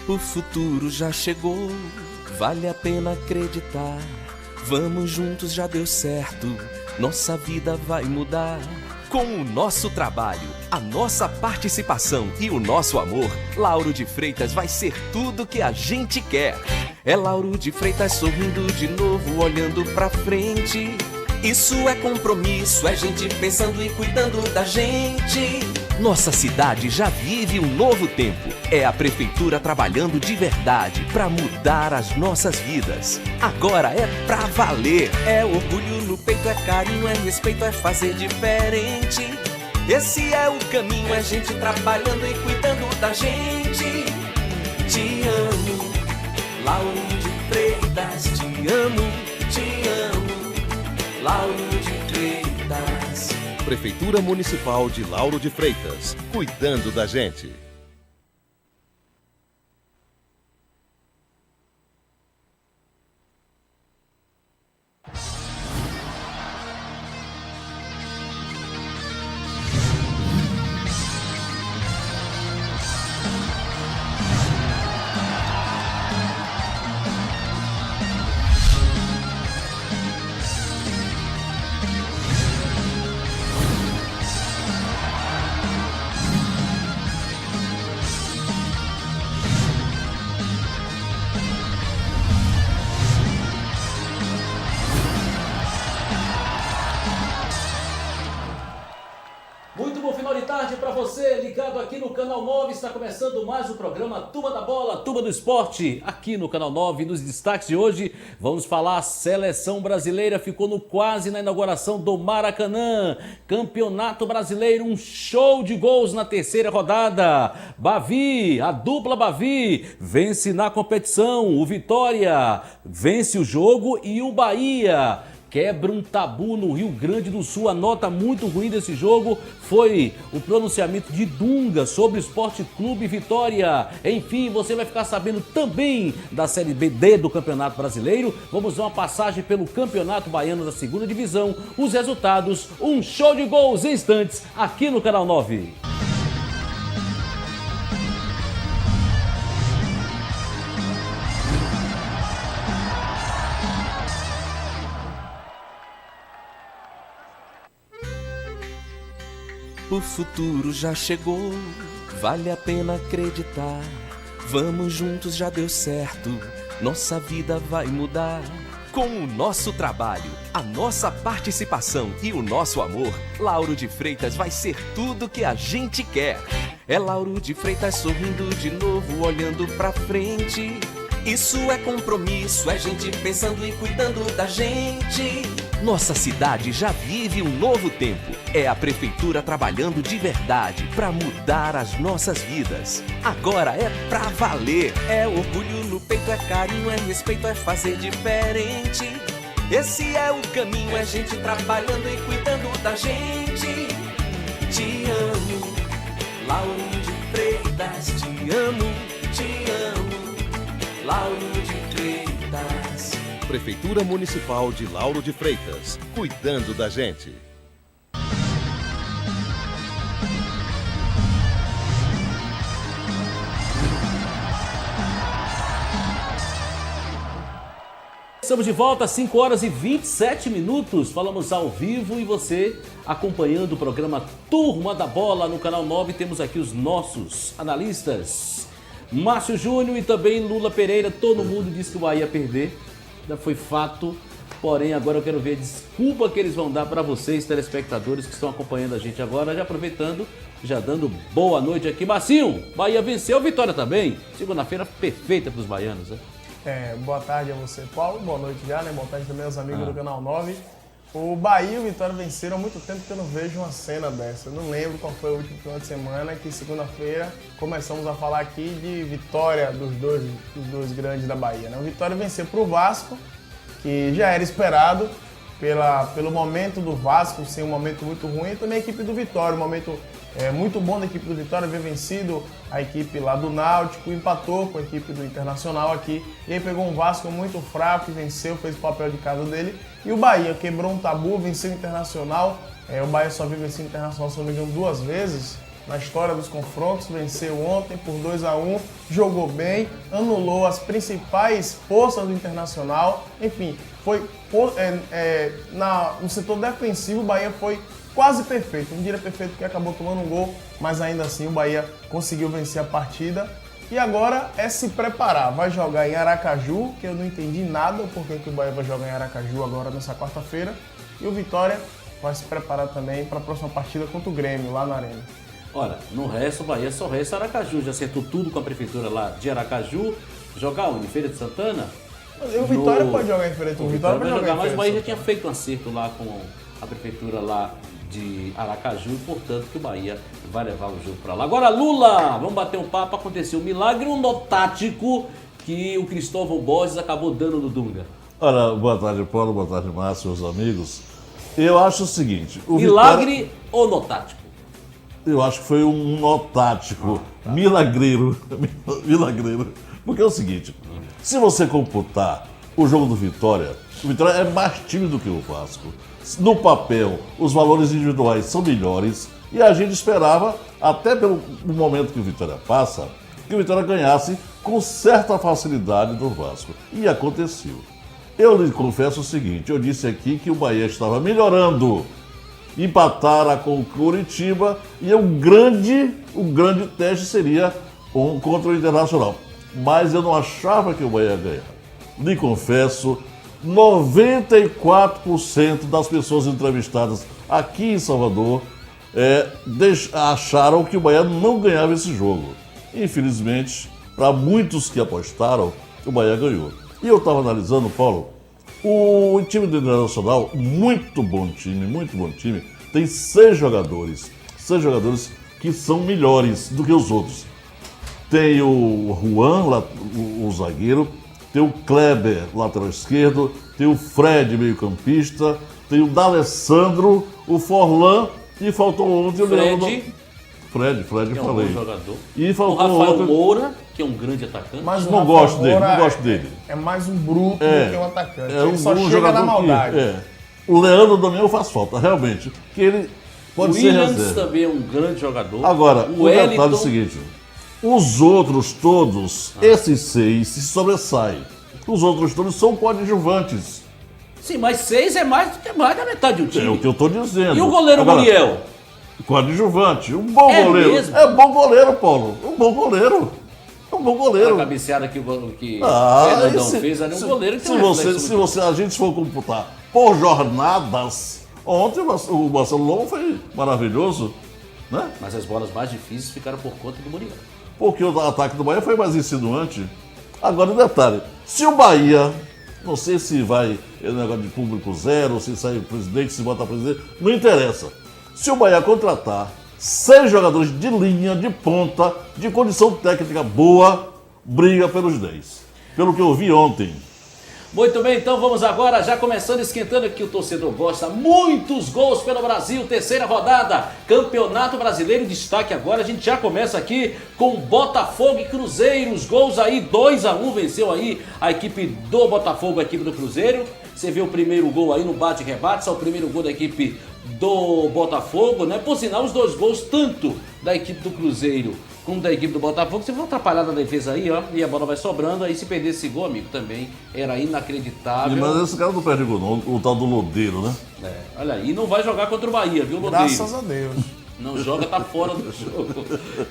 O futuro já chegou, vale a pena acreditar. Vamos juntos, já deu certo, nossa vida vai mudar. Com o nosso trabalho, a nossa participação e o nosso amor, Lauro de Freitas vai ser tudo que a gente quer. É Lauro de Freitas sorrindo de novo, olhando pra frente. Isso é compromisso, é gente pensando e cuidando da gente. Nossa cidade já vive um novo tempo. É a prefeitura trabalhando de verdade pra mudar as nossas vidas. Agora é pra valer. É orgulho no peito, é carinho, é respeito, é fazer diferente. Esse é o caminho, é gente trabalhando e cuidando da gente. Te amo, Lauro de Freitas, te amo, Lauro de Freitas. Prefeitura Municipal de Lauro de Freitas, cuidando da gente. Ligado aqui no Canal 9, está começando mais o programa Turma da Bola, Turma do Esporte, aqui no Canal 9. Nos destaques de hoje, vamos falar a seleção brasileira, ficou no quase na inauguração do Maracanã. Campeonato Brasileiro, um show de gols na terceira rodada. Bavi, a dupla Bavi, vence na competição. O Vitória vence o jogo e o Bahia quebra um tabu no Rio Grande do Sul. A nota muito ruim desse jogo foi o pronunciamento de Dunga sobre o Esporte Clube Vitória. Enfim, você vai ficar sabendo também da Série B do Campeonato Brasileiro. Vamos dar uma passagem pelo Campeonato Baiano da Segunda Divisão. Os resultados, um show de gols em instantes aqui no Canal 9. O futuro já chegou, vale a pena acreditar. Vamos juntos, já deu certo, nossa vida vai mudar. Com o nosso trabalho, a nossa participação e o nosso amor, Lauro de Freitas vai ser tudo que a gente quer. É Lauro de Freitas sorrindo de novo, olhando pra frente. Isso é compromisso, é gente pensando e cuidando da gente. Nossa cidade já vive um novo tempo. É a prefeitura trabalhando de verdade pra mudar as nossas vidas. Agora é pra valer. É orgulho no peito, é carinho, é respeito, é fazer diferente. Esse é o caminho, é gente trabalhando e cuidando da gente. Te amo, Lauro de Freitas, te amo, Lauro de Freitas. Prefeitura Municipal de Lauro de Freitas, cuidando da gente. Estamos de volta às 5 horas e 27 minutos. Falamos ao vivo e você acompanhando o programa Turma da Bola no Canal 9. Temos aqui os nossos analistas, Márcio Júnior e também Lula Pereira. Todo mundo disse que o Bahia ia perder. Já foi fato, porém agora eu quero ver a desculpa que eles vão dar para vocês, telespectadores que estão acompanhando a gente agora, já aproveitando, já dando boa noite aqui. Marcinho, Bahia venceu, Vitória também. Segunda-feira perfeita para os baianos, né? Boa tarde a você, Paulo. Boa noite já, né? Boa tarde também aos amigos do Canal 9. O Bahia e o Vitória venceram há muito tempo que eu não vejo uma cena dessa. Eu não lembro qual foi o último final de semana que segunda-feira começamos a falar aqui de vitória dos dois grandes da Bahia, né? O Vitória venceu para o Vasco, que já era esperado pelo momento do Vasco ser um momento muito ruim, e também a equipe do Vitória, um momento muito bom da equipe do Vitória, haver vencido a equipe lá do Náutico, empatou com a equipe do Internacional aqui, e aí pegou um Vasco muito fraco e venceu, fez o papel de casa dele, e o Bahia quebrou um tabu, venceu o Internacional. O Bahia só veio vencer o Internacional, se não me engano, 2 vezes, na história dos confrontos, venceu ontem por 2-1, jogou bem, anulou as principais forças do Internacional, enfim, foi no setor defensivo o Bahia foi quase perfeito, não diria perfeito porque acabou tomando um gol, mas ainda assim o Bahia conseguiu vencer a partida. E agora é se preparar, vai jogar em Aracaju, que eu não entendi nada porque que o Bahia vai jogar em Aracaju agora nessa quarta-feira, e o Vitória vai se preparar também para a próxima partida contra o Grêmio, lá na Arena. Olha, no resto, o Bahia só resta Aracaju. Já acertou tudo com a prefeitura lá de Aracaju. Jogar onde? Feira de Santana? O Vitória pode jogar em Feira de Santana. O Vitória vai jogar, mas o Bahia já tinha feito um acerto lá com a prefeitura lá de Aracaju. E, portanto, que o Bahia vai levar o jogo para lá. Agora, Lula! Vamos bater um papo. Aconteceu um milagre, um nó tático que o Cristóvão Borges acabou dando no Dunga. Olha, boa tarde, Paulo. Boa tarde, Márcio, meus amigos. Eu acho o seguinte... Milagre ou nó tático? Eu acho que foi um nó tático, milagreiro. Porque é o seguinte, se você computar o jogo do Vitória, o Vitória é mais time do que o Vasco. No papel, os valores individuais são melhores e a gente esperava, até pelo momento que o Vitória passa, que o Vitória ganhasse com certa facilidade do Vasco. E aconteceu. Eu lhe confesso o seguinte, eu disse aqui que o Bahia estava melhorando. Empatara com o Coritiba e o grande teste seria contra o Internacional. Mas eu não achava que o Bahia ia ganhar. Lhe confesso, 94% das pessoas entrevistadas aqui em Salvador acharam que o Bahia não ganhava esse jogo. Infelizmente, para muitos que apostaram, o Bahia ganhou. E eu estava analisando, Paulo, o time do Internacional, muito bom time, tem 6 jogadores que são melhores do que os outros. Tem o Juan, o zagueiro, tem o Kleber, lateral esquerdo, tem o Fred, meio campista, tem o D'Alessandro, o Forlan e faltou ontem o Leandro. Fred, que é um falei. bom jogador. E faltou o Rafael outro... Moura, que é um grande atacante. Mas não gosto dele. É mais um bruto do que um atacante. Ele só chega na maldade. O Leandro Damião faz falta, realmente. Que ele pode ser Williams reserva. também é um grande jogador. Agora, o detalhe é Wellington... o seguinte: os outros todos, esses 6, se sobressaem. Os outros todos são coadjuvantes. Sim, mas 6 é mais da metade do time. É o que eu estou dizendo. E o goleiro agora, Muriel? Coadjuvante. Um bom É goleiro. mesmo? É bom goleiro, Paulo. Um bom goleiro. A cabeceada que Fernandão fez ali, um goleiro que tem um reflexo muito a gente for computar por jornadas, ontem o Marcelo Longo foi maravilhoso, né? Mas as bolas mais difíceis ficaram por conta do Muriel. Porque o ataque do Bahia foi mais insinuante. Agora, um detalhe, se o Bahia, não sei se vai negócio de público zero, se sai presidente, se bota presidente, não interessa. Se o Bahia contratar 6 jogadores de linha, de ponta, de condição técnica boa, briga pelos 10. Pelo que eu vi ontem. Muito bem, então vamos agora, já começando, esquentando aqui, o torcedor gosta. Muitos gols pelo Brasil, terceira rodada, Campeonato Brasileiro, destaque agora, a gente já começa aqui com Botafogo e Cruzeiro, os gols aí, 2-1, venceu aí a equipe do Botafogo, a equipe do Cruzeiro. Você vê o primeiro gol aí no bate-rebate, só o primeiro gol da equipe do Botafogo, né? Por sinal, os 2 gols, tanto da equipe do Cruzeiro como da equipe do Botafogo, você vai atrapalhar na defesa aí, ó, e a bola vai sobrando, aí se perder esse gol, amigo, também era inacreditável. Mas esse cara não perde gol não, o tal do Lodeiro, né? Olha aí, não vai jogar contra o Bahia, viu, Lodeiro? Graças a Deus. Não joga, tá fora do jogo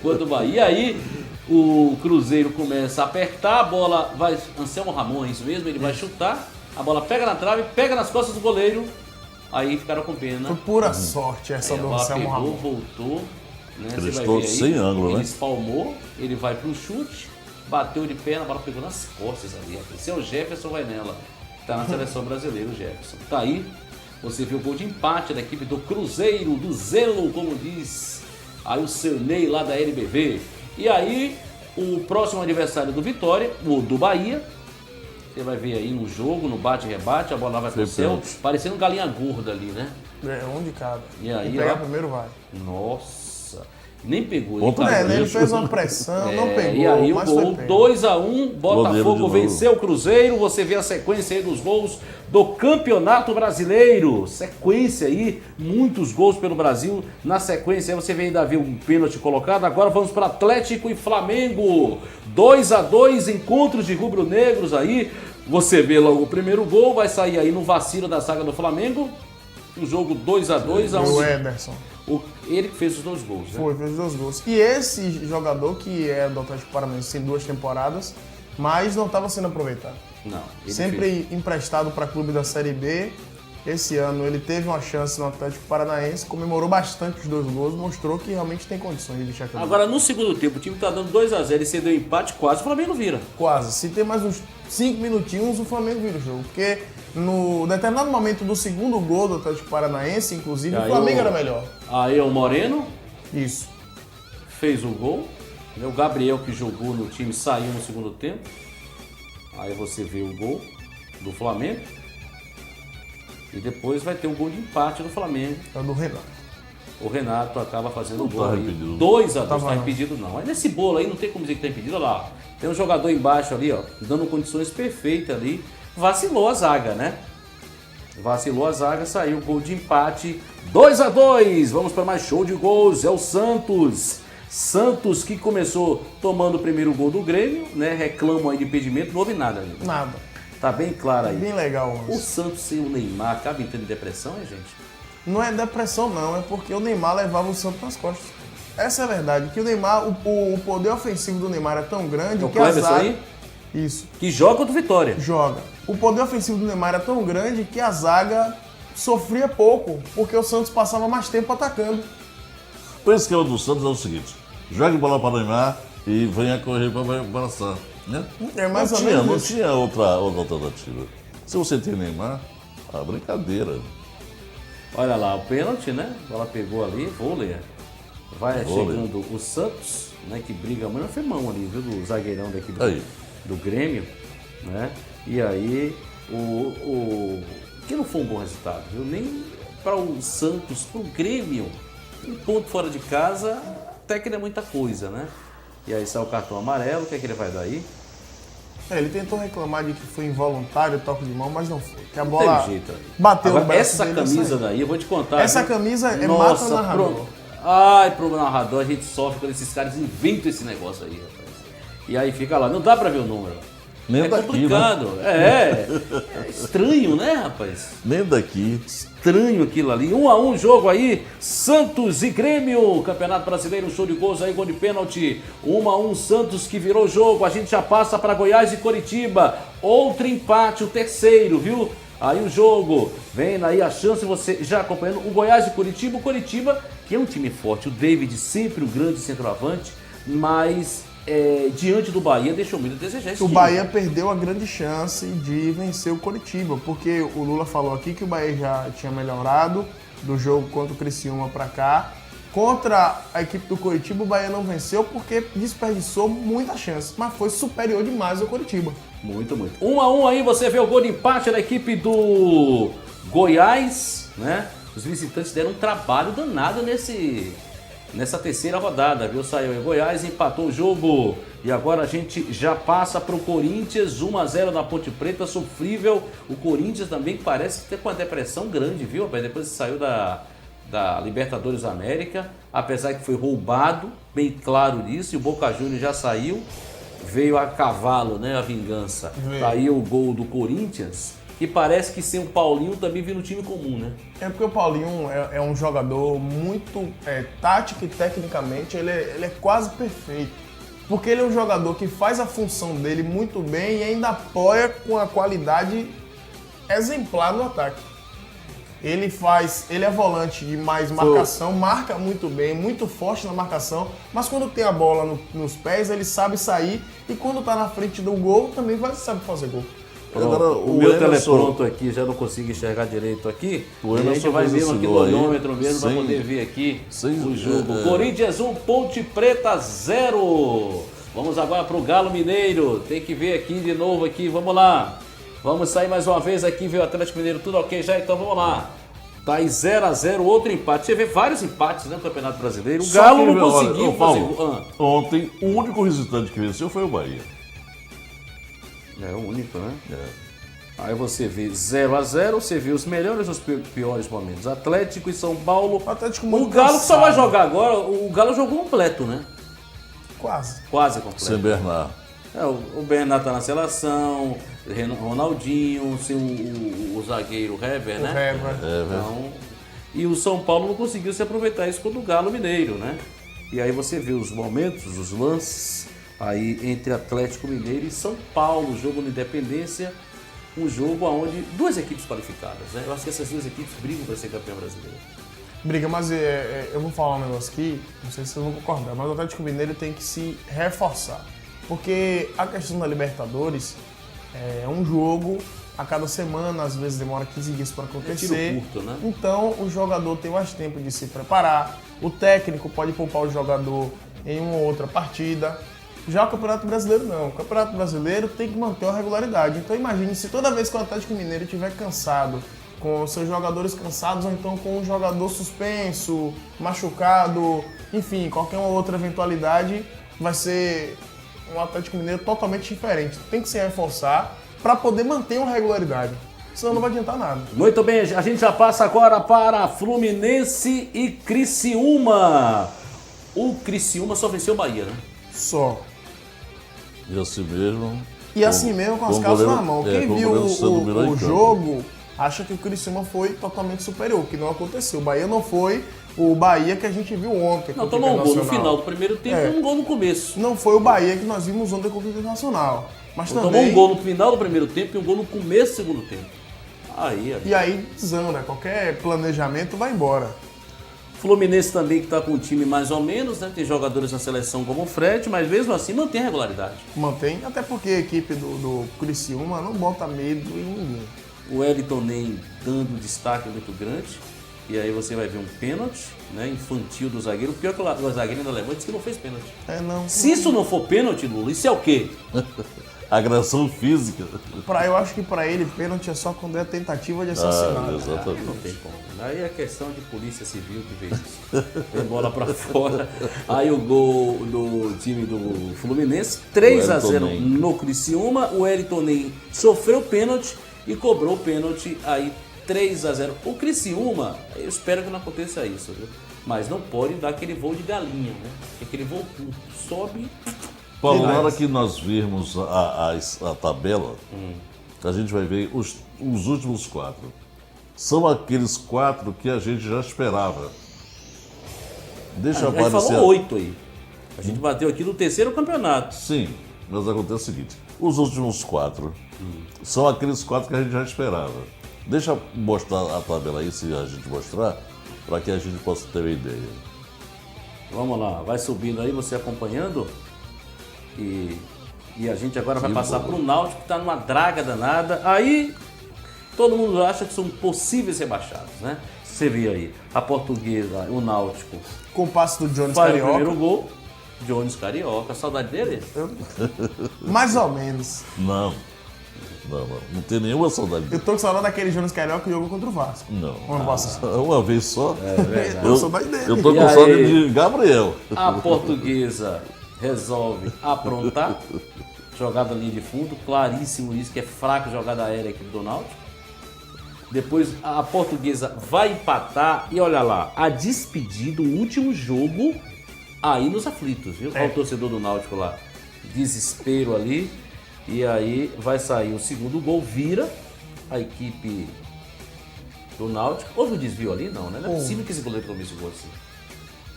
contra o Bahia. E aí, o Cruzeiro começa a apertar, a bola vai... Anselmo Ramon, é isso mesmo? Ele vai chutar, a bola pega na trave, pega nas costas do goleiro, aí ficaram com pena. Foi pura sorte essa do Anselmo Ramon. Voltou, né? Ele Você vai estou ver aí, sem ângulo, ele né? espalmou, ele vai pro chute, bateu de perna, a bola pegou nas costas ali. Esse é o Jefferson, vai nela. Tá na seleção brasileira, o Jefferson. Tá aí, você viu o gol de empate da equipe do Cruzeiro, do Zelo, como diz aí o seu Ney lá da LBV. E aí, o próximo adversário do Vitória, o do Bahia, você vai ver aí no jogo, no bate-rebate, a bola vai pro céu, parecendo galinha gorda ali, né? Um de cada. E aí, Quem pegar ó, primeiro vai. Nossa! Nem pegou. Contra caiu. Ele fez uma pressão, não pegou. E aí o mas gol, foi pego. 2-1, Botafogo Goleiro de venceu o Cruzeiro. Você vê a sequência aí dos gols do Campeonato Brasileiro. Sequência aí, muitos gols pelo Brasil. Na sequência aí você vê ainda ver um pênalti colocado. Agora vamos para Atlético e Flamengo. 2-2, encontros de rubro-negros aí. Você vê logo o primeiro gol, vai sair aí no vacilo da zaga do Flamengo. Um jogo 2-2. O Ederson. Ele que fez os 2 gols, né? Fez os 2 gols. E esse jogador, que é do Atlético Paranaense, tem 2 temporadas, mas não estava sendo aproveitado. Não. Ele Sempre emprestado para clube da Série B. Esse ano ele teve uma chance no Atlético Paranaense, comemorou bastante os 2 gols, mostrou que realmente tem condições de vestir a camisa. Agora, no segundo tempo, o time tá dando 2-0, ele cedeu empate, quase o Flamengo vira. Quase. Se tem mais uns 5 minutinhos, o Flamengo vira o jogo. Porque no determinado momento do segundo gol do Atlético Paranaense, inclusive, o Flamengo era melhor. Aí o Moreno Isso. fez o gol. O Gabriel, que jogou no time, saiu no segundo tempo. Aí você vê o gol do Flamengo. E depois vai ter um gol de empate do Flamengo. É o do Renato. O Renato acaba fazendo o Não gol tá aí. impedido. 2-2, Tava tá não. impedido não. Aí nesse bolo aí não tem como dizer que tá impedido, olha lá. Tem um jogador embaixo ali, ó, dando condições perfeitas ali. Vacilou a zaga, né? Vacilou a zaga, saiu o gol de empate. 2-2, vamos para mais show de gols. É o Santos. Santos que começou tomando o primeiro gol do Grêmio, né? Reclamam aí de impedimento, não houve nada ali. Nada. Tá bem claro aí. Bem legal. O Mas Santos sem o Neymar acaba entrando em depressão, hein, gente? não é depressão, não. É porque o Neymar levava o Santos nas costas. Essa é a verdade. Que o Neymar, o poder ofensivo do Neymar é tão grande O que a Cleverson zaga... aí? Isso. Que joga contra o Vitória. Joga. O poder ofensivo do Neymar era tão grande que a zaga sofria pouco, porque o Santos passava mais tempo atacando. O esquema do Santos é o seguinte: jogue bola para o Neymar e venha correr para abraçar. Né? É mais ou não menos tinha, isso. não tinha outra alternativa. Se você tem Neymar, brincadeira. Olha lá, o pênalti, né? Ela pegou ali, vôlei. Vai Vôlei. chegando o Santos, né? Que briga muito. Foi mão ali, viu? Do zagueirão daqui Aí. do Grêmio, né? E aí, que não foi um bom resultado, viu? Nem para o Santos, para o Grêmio, um ponto fora de casa, até que não é muita coisa, né? E aí sai o cartão amarelo, o que é que ele vai dar aí? Ele tentou reclamar de que foi involuntário o toque de mão, mas não foi. Que a Não bola teve jeito ali. bateu Agora, no braço essa dele e camisa saiu. daí, eu vou te contar. Essa viu? camisa é Nossa, mata o narrador. Pro narrador a gente sofre quando esses caras inventam esse negócio aí, rapaz. E aí fica lá, não dá pra ver o número. Nem É daqui, complicado. né? É estranho, né, rapaz? Nem daqui. Estranho aquilo ali. 1-1 jogo aí, Santos e Grêmio, Campeonato Brasileiro, show de gols aí, gol de pênalti. 1-1 Santos que virou jogo. A gente já passa para Goiás e Coritiba. Outro empate, o terceiro, viu? Aí o jogo, vem aí a chance, você já acompanhando o Goiás e Coritiba. O Coritiba, que é um time forte, o David sempre o grande centroavante, mas diante do Bahia deixou muito a desejar esse O time. Bahia perdeu a grande chance de vencer o Coritiba, porque o Lula falou aqui que o Bahia já tinha melhorado do jogo contra o Criciúma para cá. Contra a equipe do Coritiba, o Bahia não venceu porque desperdiçou muita chance, mas foi superior demais ao Coritiba. Muito, muito. 1-1 aí, você vê o gol de empate da equipe do Goiás, né? Os visitantes deram um trabalho danado nessa terceira rodada, viu? Saiu em Goiás, empatou o jogo. E agora a gente já passa para o Corinthians, 1-0 na Ponte Preta, sofrível. O Corinthians também parece que tem com uma depressão grande, viu, rapaz? Depois que saiu da Libertadores América, apesar que foi roubado, bem claro disso, e o Boca Juniors já saiu, veio a cavalo, né, a vingança. Veio. Tá aí o gol do Corinthians, que parece que sem o Paulinho também vira um time comum, né? É porque o Paulinho é um jogador muito tático e tecnicamente ele é quase perfeito. Porque ele é um jogador que faz a função dele muito bem e ainda apoia com a qualidade exemplar no ataque. Ele é volante de mais marcação, marca muito bem, muito forte na marcação, mas quando tem a bola nos pés, ele sabe sair e quando tá na frente do gol, também sabe fazer gol. Agora, o meu Emerson- telepronto aqui, já não consigo enxergar direito aqui. O E a gente Emerson vai fez ver esse aqui no gol aí, olhômetro mesmo para sem- poder ver aqui sem- o jogo. Corinthians 1, Ponte Preta 0. Vamos agora pro Galo Mineiro. Tem que ver aqui de novo aqui, vamos lá. Vamos sair mais uma vez aqui, ver o Atlético Mineiro tudo ok já, então vamos lá. Tá aí 0x0, outro empate. Você vê vários empates, né, no Campeonato Brasileiro. O Só Galo que, não conseguiu olha, Paulo, fazer... ontem o único visitante que venceu foi o Bahia. É o único, né? É. Aí você vê 0x0, você vê os melhores e os piores momentos. Atlético e São Paulo. O Atlético O muito Galo que só vai cansado. jogar agora, o Galo jogou completo, né? Quase. Quase completo. Sem Bernard. O Bernardo tá na seleção, Ronaldinho, sem o zagueiro Hever, né? Hever. Então, e o São Paulo não conseguiu se aproveitar isso contra o Galo Mineiro, né? E aí você vê os momentos, os lances aí entre Atlético Mineiro e São Paulo, jogo na Independência, um jogo onde duas equipes qualificadas, né? Eu acho que essas duas equipes brigam para ser campeão brasileiro. Briga, mas eu vou falar um negócio aqui, não sei se vocês vão concordar, mas o Atlético Mineiro tem que se reforçar. Porque a questão da Libertadores é um jogo a cada semana, às vezes demora 15 dias para acontecer. tiro curto, né? Então o jogador tem mais tempo de se preparar, o técnico pode poupar o jogador em uma ou outra partida. Já o Campeonato Brasileiro não. O Campeonato Brasileiro tem que manter uma regularidade. Então imagine se toda vez que o Atlético Mineiro estiver cansado, com seus jogadores cansados ou então com um jogador suspenso, machucado, enfim, qualquer uma outra eventualidade, vai ser um Atlético Mineiro totalmente diferente. Tem que se reforçar para poder manter uma regularidade. Senão não vai adiantar nada. Muito bem, a gente já passa agora para Fluminense e Criciúma. O Criciúma só venceu o Bahia, né? Só. E assim mesmo. E assim mesmo com as calças na mão. Quem viu o jogo acha que o Criciúma foi totalmente superior, que não aconteceu. O Bahia não foi o Bahia que a gente viu ontem. Não, tomou um gol no final do primeiro tempo e um gol no começo. Não foi o Bahia que nós vimos ontem contra o Internacional. Mas também... Tomou um gol no final do primeiro tempo e um gol no começo do segundo tempo. E aí desanda, qualquer planejamento vai embora. Fluminense também que está com um time mais ou menos, né? Tem jogadores na seleção como o Fred, mas mesmo assim mantém a regularidade. Mantém, até porque a equipe do Criciúma não bota medo em ninguém. O Wellington nem dando um destaque muito grande. E aí você vai ver um pênalti, né, infantil do zagueiro. O pior que o zagueiro ainda levou, disse que não fez pênalti. Se isso não for pênalti, Lula, isso é o quê? Agressão física. Eu acho que para ele, pênalti é só quando é tentativa de assassinato. Exatamente. Não tem como. Aí é questão de polícia civil que fez isso. Tem bola pra fora. Aí o gol do time do Fluminense, 3x0 no Criciúma. O Wellington nem sofreu pênalti e cobrou o pênalti aí 3x0. O Criciúma, eu espero que não aconteça isso, viu? Mas não pode dar aquele voo de galinha, né? Aquele voo sobe... Paulo, na hora que nós virmos a tabela, a gente vai ver os últimos 4. São aqueles 4 que a gente já esperava. Deixa a gente aparecer. falou 8 aí. A gente bateu aqui no terceiro campeonato. Sim, mas acontece o seguinte: os últimos 4 são aqueles 4 que a gente já esperava. Deixa eu mostrar a tabela aí, se a gente mostrar, para que a gente possa ter uma ideia. Vamos lá, vai subindo aí, você acompanhando. E a gente agora vai passar para o Náutico, que está numa draga danada. Aí todo mundo acha que são possíveis rebaixados, né? Você vê aí, a Portuguesa, o Náutico. Com o passe do Jones faz Carioca. O primeiro gol, Jones Carioca. Saudade dele? Mais ou menos. Não tem nenhuma saudade dele. Eu tô com saudade daquele Jones Carioca que jogou contra o Vasco. Não. Uma vez só? É verdade. Eu saudade dele. Eu tô com saudade de Gabriel. A Portuguesa resolve aprontar. Jogada linha de fundo, claríssimo isso, que é fraca jogada aérea aqui do Náutico. Depois a Portuguesa vai empatar e olha lá, a despedida, o último jogo aí nos aflitos, viu? Olha o torcedor do Náutico lá, desespero ali. E aí vai sair o segundo gol, vira a equipe do Náutico. Houve um desvio ali? Não, né? Não é possível que esse goleiro tomou esse gol assim.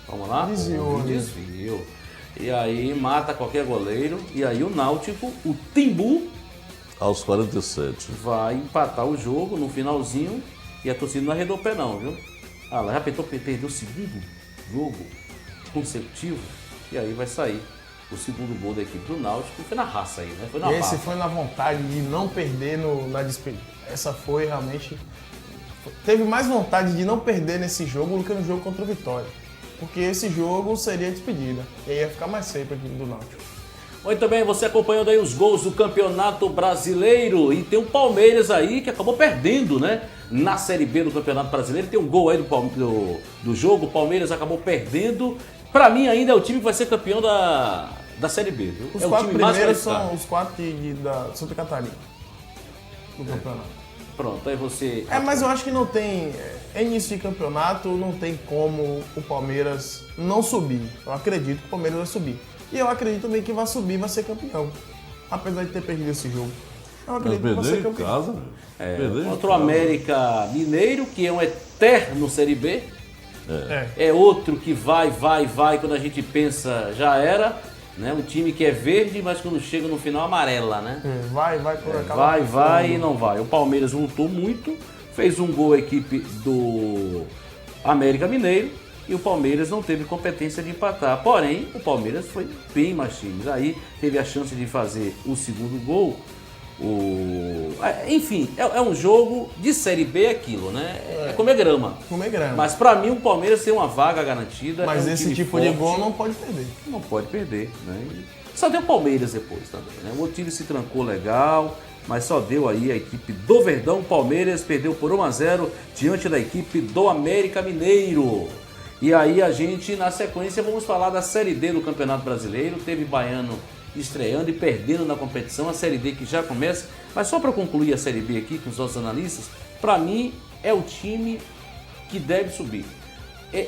Vamos lá? Desvio. E aí mata qualquer goleiro. E aí o Náutico, o Timbu, aos 47. vai empatar o jogo no finalzinho. E a torcida não arredou o pé não, viu? Lá já perdeu o segundo jogo consecutivo. E aí vai sair o segundo gol da equipe do Náutico. Foi na raça aí, né? Foi na Esse foi na vontade de não perder na despedida. Essa foi realmente... Teve mais vontade de não perder nesse jogo do que no jogo contra o Vitória. Porque esse jogo seria despedida. E aí ia ficar mais feio para a equipe do Náutico. Muito bem, você acompanhando aí os gols do Campeonato Brasileiro e tem o Palmeiras aí que acabou perdendo, né? Na Série B do Campeonato Brasileiro, tem um gol aí do jogo, o Palmeiras acabou perdendo. Pra mim ainda é o time que vai ser campeão da Série B, viu? Os é 4 o time mais primeiros qualificado. são os 4 da Santa Catarina, do campeonato. Pronto, aí você... Mas eu acho que não tem, início de campeonato, não tem como o Palmeiras não subir. Eu acredito que o Palmeiras vai subir. E eu acredito também que vai subir e vai ser campeão. Apesar de ter perdido esse jogo. Eu Mas acredito que vai ser perder em campeão. casa, velho. Contra o América Mineiro, que é um eterno Série B. É. É outro que vai, quando a gente pensa já era. Né? Um time que é verde, mas quando chega no final amarela, né? Vai, quando acaba. Vai e não vai. O Palmeiras lutou muito, fez um gol a equipe do América Mineiro e o Palmeiras não teve competência de empatar. Porém, o Palmeiras foi bem mais time. Aí teve a chance de fazer o segundo gol. Enfim, é um jogo de Série B aquilo, né? É comer grama. Comer grama. Mas pra mim o Palmeiras tem uma vaga garantida. Mas é um esse time tipo forte. de gol não pode perder. Não pode perder, né? E só deu Palmeiras depois também, né? O outro time se trancou legal, mas só deu aí a equipe do Verdão. O Palmeiras perdeu por 1-0 diante da equipe do América Mineiro. E aí a gente, na sequência, vamos falar da Série D do Campeonato Brasileiro. Teve Baiano estreando e perdendo na competição, a Série D que já começa. Mas só para concluir a Série B aqui com os nossos analistas, para mim é o time que deve subir.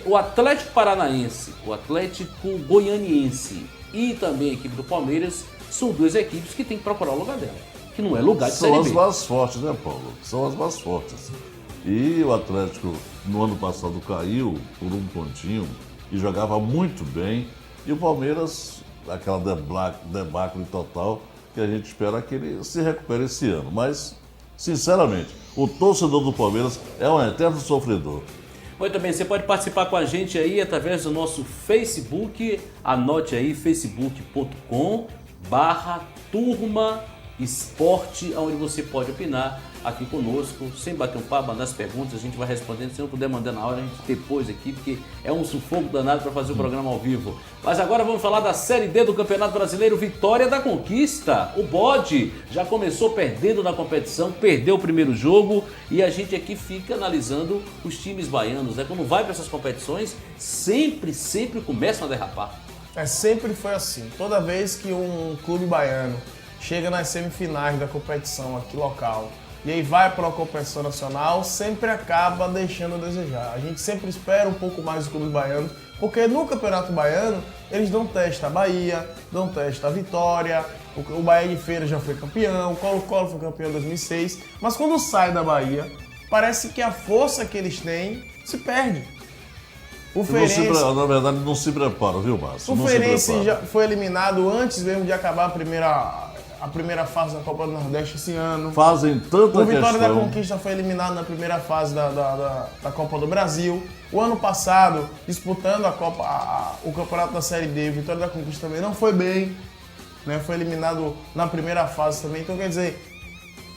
O Atlético Paranaense, o Atlético Goianiense e também a equipe do Palmeiras são duas equipes que tem que procurar o lugar dela, que não é lugar de Série São B. as mais fortes, né, Paulo? São as mais fortes. E o Atlético, no ano passado, caiu por um pontinho e jogava muito bem. E o Palmeiras, aquela debacle total, que a gente espera que ele se recupere esse ano. Mas, sinceramente, o torcedor do Palmeiras é um eterno sofredor. Muito bem, você pode participar com a gente aí através do nosso Facebook. Anote aí, facebook.com/Turma Esporte, onde você pode opinar aqui conosco, sem bater um papo, mandar as perguntas, a gente vai respondendo. Se não puder mandar na hora, a gente depois aqui, porque é um sufoco danado para fazer o programa ao vivo. Mas agora vamos falar da Série D do Campeonato Brasileiro, Vitória da Conquista. O Bode já começou perdendo na competição, perdeu o primeiro jogo e a gente aqui fica analisando os times baianos, né? Quando vai para essas competições, sempre começam a derrapar. Sempre foi assim. Toda vez que um clube baiano chega nas semifinais da competição aqui local e aí vai para a competição nacional, sempre acaba deixando a desejar. A gente sempre espera um pouco mais dos clubes baianos, porque no Campeonato Baiano eles dão teste a Bahia, dão teste a Vitória, o Bahia de Feira já foi campeão, o Colo-Colo foi campeão em 2006, mas quando sai da Bahia, parece que a força que eles têm se perde. O Feirense, Na verdade, não se prepara, viu, Márcio? o Feirense já foi eliminado antes mesmo de acabar a primeira fase da Copa do Nordeste esse ano. Fazem tanta O Vitória da questão. Conquista foi eliminado na primeira fase da Copa do Brasil. O ano passado, disputando o campeonato da Série D, o Vitória da Conquista também não foi bem, né? Foi eliminado na primeira fase também. Então, quer dizer,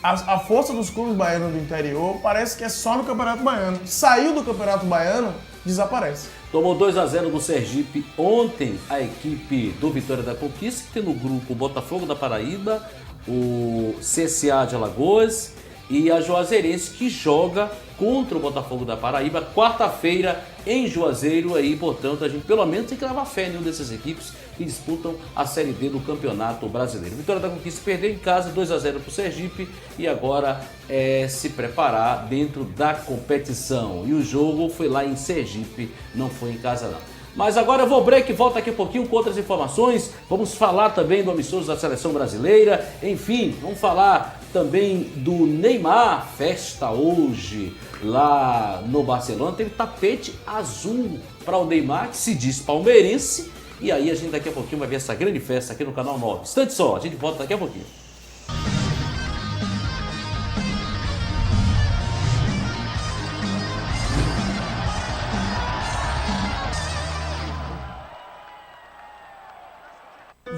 a força dos clubes baianos do interior parece que é só no Campeonato Baiano. Saiu do Campeonato Baiano, desaparece. Tomou 2-0 do Sergipe ontem a equipe do Vitória da Conquista, que tem no grupo o Botafogo da Paraíba, o CSA de Alagoas e a Juazeirense, que joga contra o Botafogo da Paraíba quarta-feira em Juazeiro. Aí, portanto, a gente pelo menos tem que levar fé em nenhuma dessas equipes que disputam a Série D do Campeonato Brasileiro. Vitória da Conquista perdeu em casa 2-0 para o Sergipe e agora é se preparar dentro da competição. E o jogo foi lá em Sergipe, não foi em casa não. Mas agora eu vou break, volto daqui a pouquinho com outras informações. Vamos falar também do amistoso da Seleção Brasileira. Enfim, vamos falar também do Neymar. Festa hoje lá no Barcelona. Teve tapete azul para o Neymar, que se diz palmeirense. E aí a gente daqui a pouquinho vai ver essa grande festa aqui no Canal 9. Instante só, a gente volta daqui a pouquinho.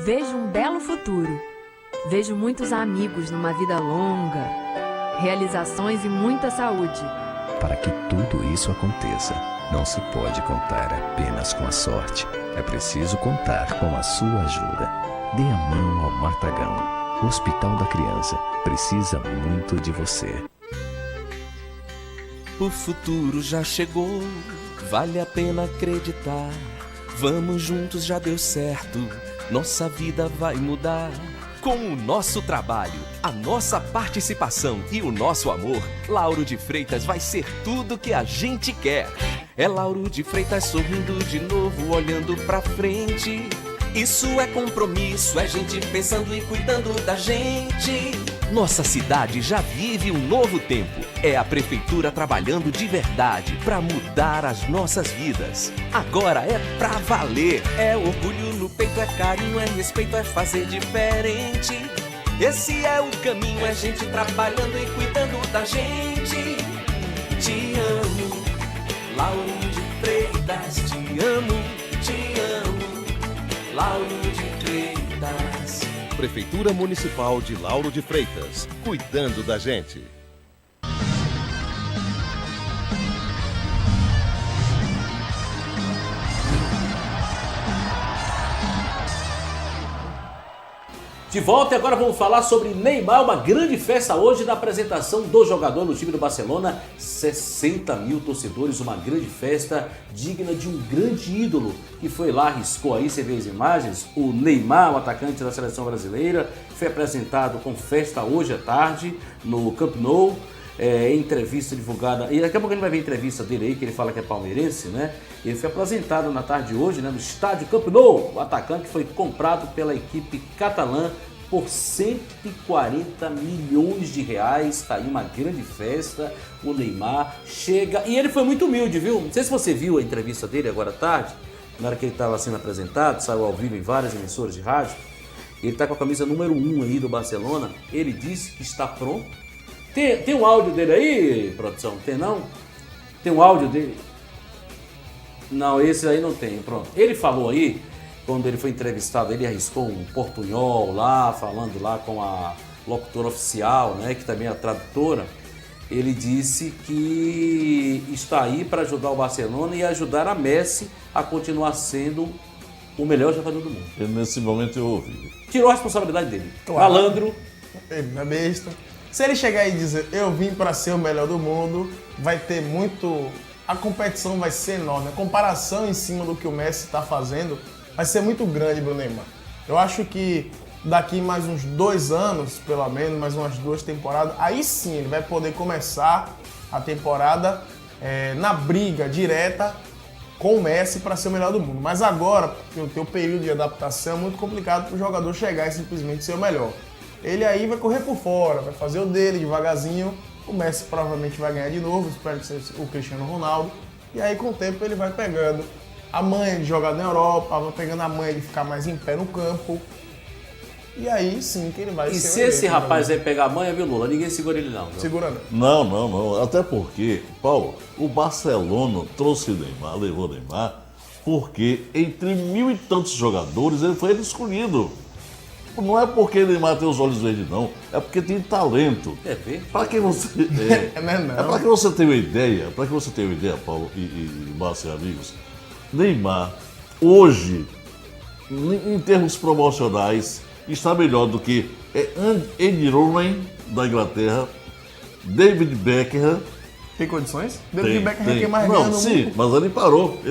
Vejo um belo futuro. Vejo muitos amigos numa vida longa, realizações e muita saúde. Para que tudo isso aconteça, não se pode contar apenas com a sorte. É preciso contar com a sua ajuda. Dê a mão ao Matagão. O Hospital da Criança precisa muito de você. O futuro já chegou, vale a pena acreditar. Vamos juntos, já deu certo, nossa vida vai mudar. Com o nosso trabalho, a nossa participação e o nosso amor, Lauro de Freitas vai ser tudo que a gente quer. É Lauro de Freitas sorrindo de novo, olhando pra frente. Isso é compromisso, é gente pensando e cuidando da gente. Nossa cidade já vive um novo tempo. É a prefeitura trabalhando de verdade pra mudar as nossas vidas. Agora é pra valer. É orgulho no peito, é carinho, é respeito, é fazer diferente. Esse é o caminho, é gente trabalhando e cuidando da gente. Te amo, Lauro de Freitas, te amo, te amo, Lauro de Freitas. Prefeitura Municipal de Lauro de Freitas, cuidando da gente. De volta e agora vamos falar sobre Neymar, uma grande festa hoje na apresentação do jogador no time do Barcelona. 60 mil torcedores, uma grande festa digna de um grande ídolo que foi lá, arriscou aí, você vê as imagens, o Neymar, o atacante da seleção brasileira, foi apresentado com festa hoje à tarde no Camp Nou. Entrevista divulgada, e daqui a pouco a gente vai ver a entrevista dele aí, que ele fala que é palmeirense, né? Ele foi apresentado na tarde de hoje, né, no estádio Camp Nou. O atacante foi comprado pela equipe catalã por 140 milhões de reais. Tá aí uma grande festa. O Neymar chega, e ele foi muito humilde, viu? Não sei se você viu a entrevista dele agora à tarde, na hora que ele estava sendo apresentado, saiu ao vivo em várias emissoras de rádio. Ele tá com a camisa número 1 aí do Barcelona. Ele disse que está pronto. Tem um áudio dele aí, produção? Tem não? Tem um áudio dele? Não, esse aí não tem, pronto. Ele falou aí, quando ele foi entrevistado, ele arriscou um portunhol lá, falando lá com a locutora oficial, né, que também é a tradutora. Ele disse que está aí para ajudar o Barcelona e ajudar a Messi a continuar sendo o melhor jogador do mundo. Nesse momento eu ouvi. Tirou a responsabilidade dele. Claro. Malandro. Ele não é besta. Se ele chegar e dizer, eu vim para ser o melhor do mundo, vai ter muito... A competição vai ser enorme. A comparação em cima do que o Messi está fazendo vai ser muito grande pro Neymar. Eu acho que daqui mais uns 2 anos, pelo menos, mais umas 2 temporadas, aí sim ele vai poder começar a temporada na briga direta com o Messi para ser o melhor do mundo. Mas agora, porque o período de adaptação é muito complicado para o jogador chegar e simplesmente ser o melhor. Ele aí vai correr por fora, vai fazer o dele devagarzinho. O Messi provavelmente vai ganhar de novo, espero que seja o Cristiano Ronaldo. E aí com o tempo ele vai pegando a manha de jogar na Europa, vai pegando a manha de ficar mais em pé no campo. E aí sim que ele vai ser. E se esse rapaz aí pegar a manha, viu, Lula? Ninguém segura ele não. Viu? Segura não. Não. Até porque, Paulo, o Barcelona trouxe Neymar, levou Neymar, porque entre 1.000 e tantos jogadores ele foi escolhido. Não é porque Neymar tem os olhos verdes, não. É porque tem talento. É ver? Para que você. Para que você tenha uma ideia, Paulo e Márcio e amigos, Neymar, hoje, em termos promocionais, está melhor do que Andy Rooney, da Inglaterra, David Beckham. Tem condições? David Beckham é quem mais ganha no mundo. Sim, mas ele